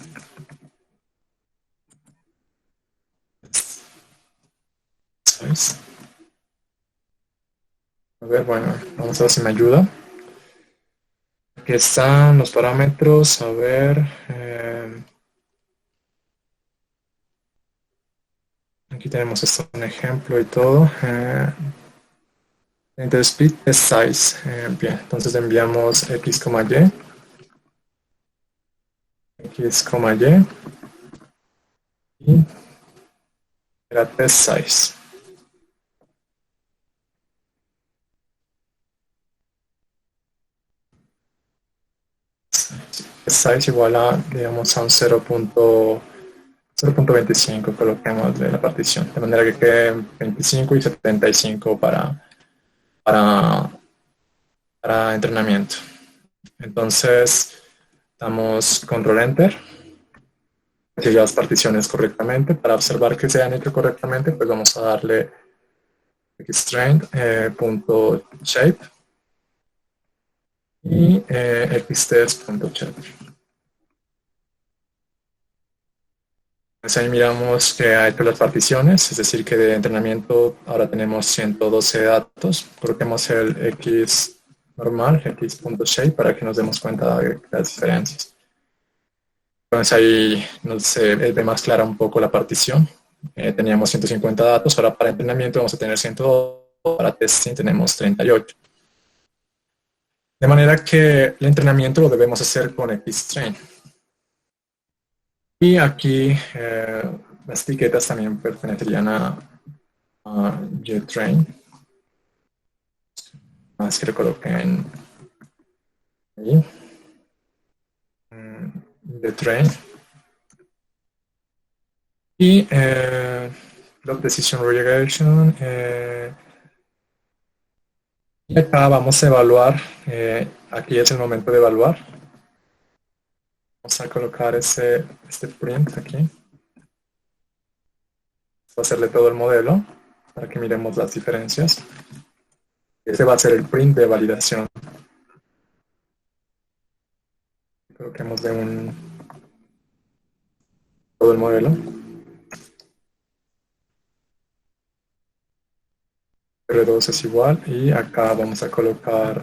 [SPEAKER 1] A ver, bueno, vamos a ver si me ayuda. Aquí están los parámetros, a ver. Aquí tenemos esto, un ejemplo y todo. Enter speed test size. Bien, entonces enviamos x, y. X, y. Y era test size. Test size igual a, digamos, a un 0.25, coloquemos de la partición, de manera que quede 25 y 75 para entrenamiento. Entonces, damos control enter, que las particiones correctamente. Para observar que se han hecho correctamente, pues vamos a darle xtrain.shape y xtest.shape. Pues ahí miramos que ha hecho las particiones, es decir, que de entrenamiento ahora tenemos 112 datos. Coloquemos el x normal, x.shape, para que nos demos cuenta de las diferencias. Entonces ahí nos ve más clara un poco la partición. Teníamos 150 datos, ahora para entrenamiento vamos a tener 102, para testing tenemos 38. De manera que el entrenamiento lo debemos hacer con xtrain. Y aquí las etiquetas también pertenecerían a gtrain. Más que lo coloquen ahí. gtrain. Y block decision regression. Y acá vamos a evaluar. Aquí es el momento de evaluar. Vamos a colocar este print aquí. Vamos a hacerle todo el modelo para que miremos las diferencias. Este va a ser el print de validación. Coloquemos de todo el modelo. R2 es igual y acá vamos a colocar.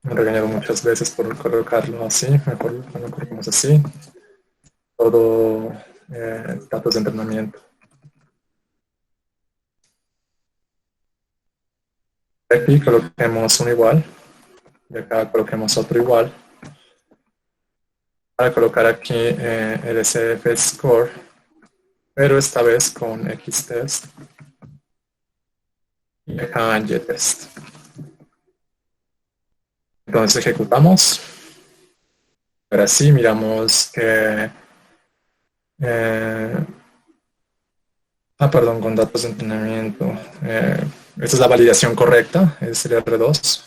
[SPEAKER 1] Me he regañado muchas veces por colocarlo así, mejor lo colocamos así. Todo datos de entrenamiento. Aquí coloquemos uno igual, y acá coloquemos otro igual. Para colocar aquí el SF score, pero esta vez con xtest. Y acá en gtest. Entonces ejecutamos. Ahora sí, miramos que... con datos de entrenamiento. Esta es la validación correcta, es el R2.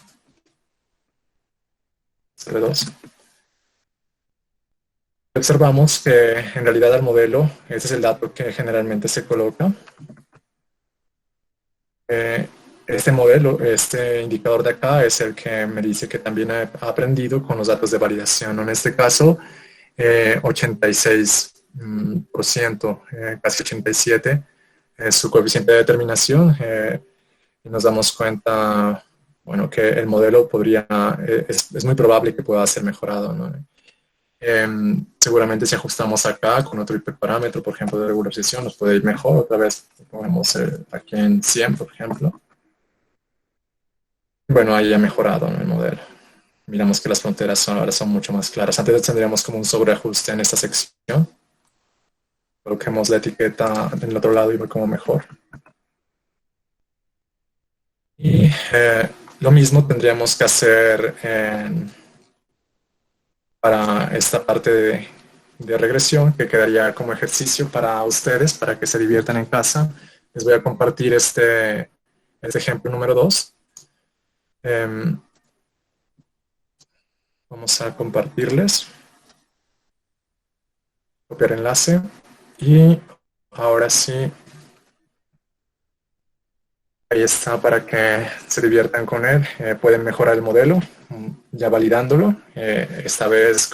[SPEAKER 1] Observamos que en realidad el modelo, ese es el dato que generalmente se coloca. Este modelo, este indicador de acá es el que me dice que también ha aprendido con los datos de validación. En este caso, 86%, casi 87%, es su coeficiente de determinación. Y nos damos cuenta, bueno, que el modelo es muy probable que pueda ser mejorado, ¿no? Seguramente si ajustamos acá con otro hiperparámetro, por ejemplo, de regularización, nos puede ir mejor. Otra vez ponemos aquí en 100, por ejemplo. Bueno, ahí ha mejorado, ¿no?, el modelo. Miramos que las fronteras ahora son mucho más claras. Antes tendríamos como un sobreajuste en esta sección. Coloquemos la etiqueta en el otro lado y ve como mejor. Y lo mismo tendríamos que hacer para esta parte de regresión, que quedaría como ejercicio para ustedes, para que se diviertan en casa. Les voy a compartir este ejemplo número 2. Vamos a compartirles. Copiar enlace. Y ahora sí, ahí está para que se diviertan con él. Pueden mejorar el modelo, ya validándolo. Esta vez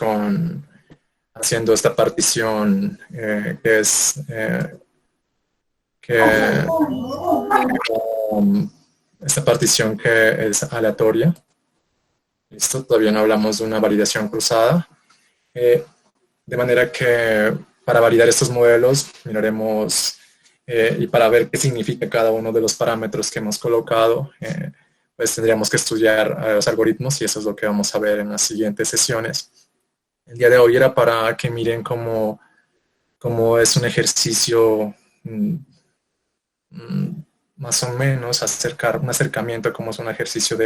[SPEAKER 1] haciendo esta partición que es esta partición que es aleatoria. Listo, todavía no hablamos de una validación cruzada. De manera que para validar estos modelos miraremos y para ver qué significa cada uno de los parámetros que hemos colocado, pues tendríamos que estudiar los algoritmos y eso es lo que vamos a ver en las siguientes sesiones. El día de hoy era para que miren cómo es un ejercicio más o menos un acercamiento, como es un ejercicio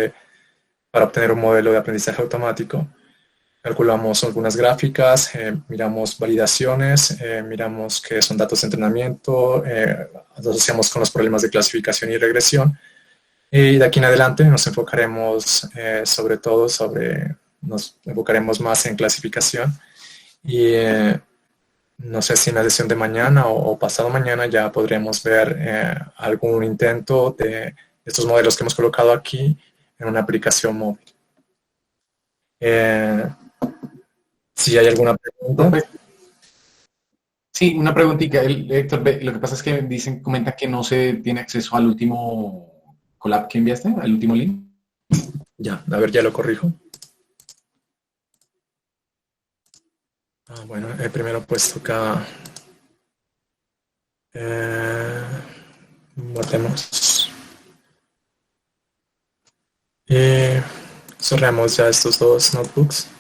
[SPEAKER 1] para obtener un modelo de aprendizaje automático. Calculamos algunas gráficas, miramos validaciones, miramos qué son datos de entrenamiento, los asociamos con los problemas de clasificación y regresión. Y de aquí en adelante nos enfocaremos nos enfocaremos más en clasificación. Y no sé si en la sesión de mañana o pasado mañana ya podremos ver algún intento de estos modelos que hemos colocado aquí en una aplicación móvil. Si hay alguna pregunta.
[SPEAKER 3] Sí, una preguntita, Héctor. Lo que pasa es que comenta que no se tiene acceso al último collab que enviaste, al último link.
[SPEAKER 1] Ya, a ver, ya lo corrijo. Bueno, primero pues toca... Botemos. Y cerramos ya estos dos notebooks.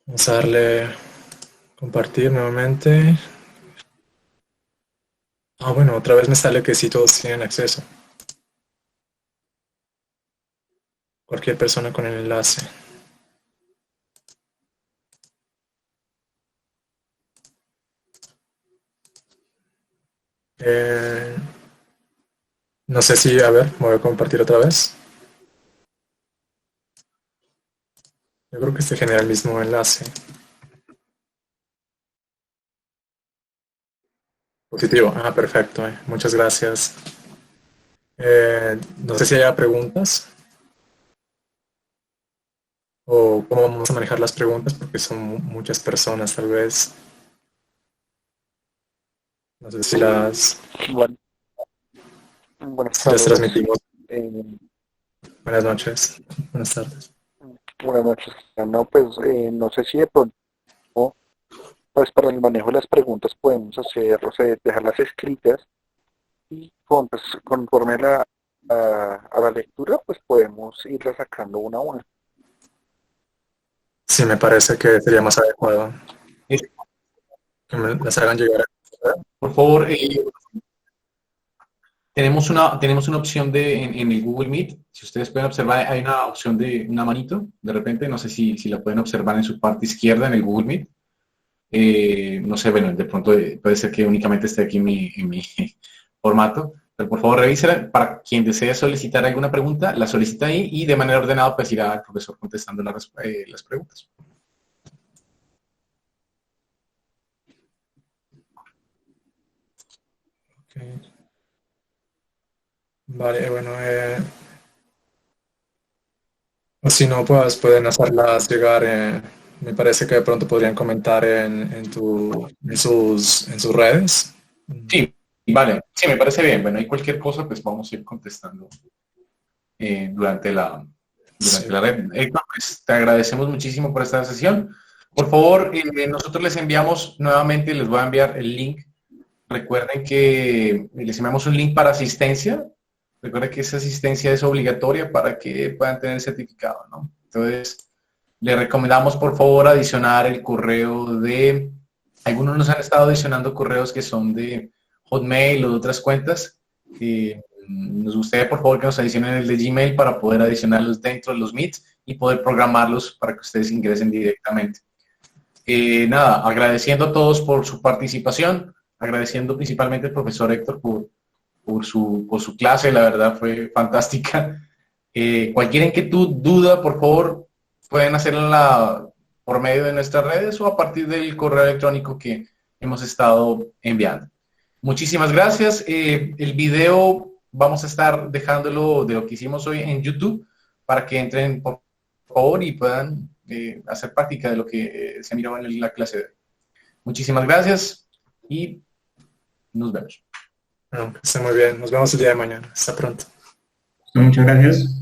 [SPEAKER 1] Vamos a darle compartir nuevamente. Bueno, otra vez me sale que sí todos tienen acceso. Cualquier persona con el enlace. No sé si, a ver, voy a compartir otra vez. Yo creo que se genera el mismo enlace. Positivo. Perfecto. Muchas gracias. No sé si haya preguntas. O cómo vamos a manejar las preguntas, porque son muchas personas tal vez. No sé si las transmitimos. Buenas noches. Buenas tardes.
[SPEAKER 6] Buenas noches. No, pues no sé si de pronto, pues para el manejo de las preguntas podemos dejarlas escritas y conforme a la lectura, pues podemos irlas sacando una a una.
[SPEAKER 1] Sí, me parece que sería más adecuado que me las hagan llegar.
[SPEAKER 3] Por favor, tenemos una opción en el Google Meet. Si ustedes pueden observar, hay una opción de una manito. De repente, no sé si la pueden observar en su parte izquierda en el Google Meet. No sé, bueno, de pronto puede ser que únicamente esté aquí en mi formato. Pero por favor, revísela. Para quien desee solicitar alguna pregunta, la solicita ahí y de manera ordenada pues irá al profesor contestando las preguntas.
[SPEAKER 1] Okay. Vale, bueno, o si no, pues pueden hacerlas llegar. Me parece que de pronto podrían comentar en sus redes.
[SPEAKER 3] Sí, vale. Sí, me parece bien. Bueno, y cualquier cosa, pues vamos a ir contestando durante la red. Pues, te agradecemos muchísimo por esta sesión. Por favor, nosotros les enviamos nuevamente, les voy a enviar el link. Recuerden que les enviamos un link para asistencia. Recuerden que esa asistencia es obligatoria para que puedan tener el certificado, ¿no? Entonces, les recomendamos, por favor, adicionar el correo de... Algunos nos han estado adicionando correos que son de Hotmail o de otras cuentas. Nos gustaría, por favor, que nos adicionen el de Gmail para poder adicionarlos dentro de los Meets y poder programarlos para que ustedes ingresen directamente. Nada, agradeciendo a todos por su participación, agradeciendo principalmente al profesor Héctor por su clase, la verdad fue fantástica. Cualquier inquietud, duda, por favor, pueden hacerla por medio de nuestras redes o a partir del correo electrónico que hemos estado enviando. Muchísimas gracias. El video vamos a estar dejándolo de lo que hicimos hoy en YouTube para que entren, por favor, y puedan hacer práctica de lo que se miró en la clase de hoy. Muchísimas gracias y nos vemos.
[SPEAKER 1] Bueno, que esté muy bien. Nos vemos el día de mañana. Hasta pronto.
[SPEAKER 7] Muchas gracias.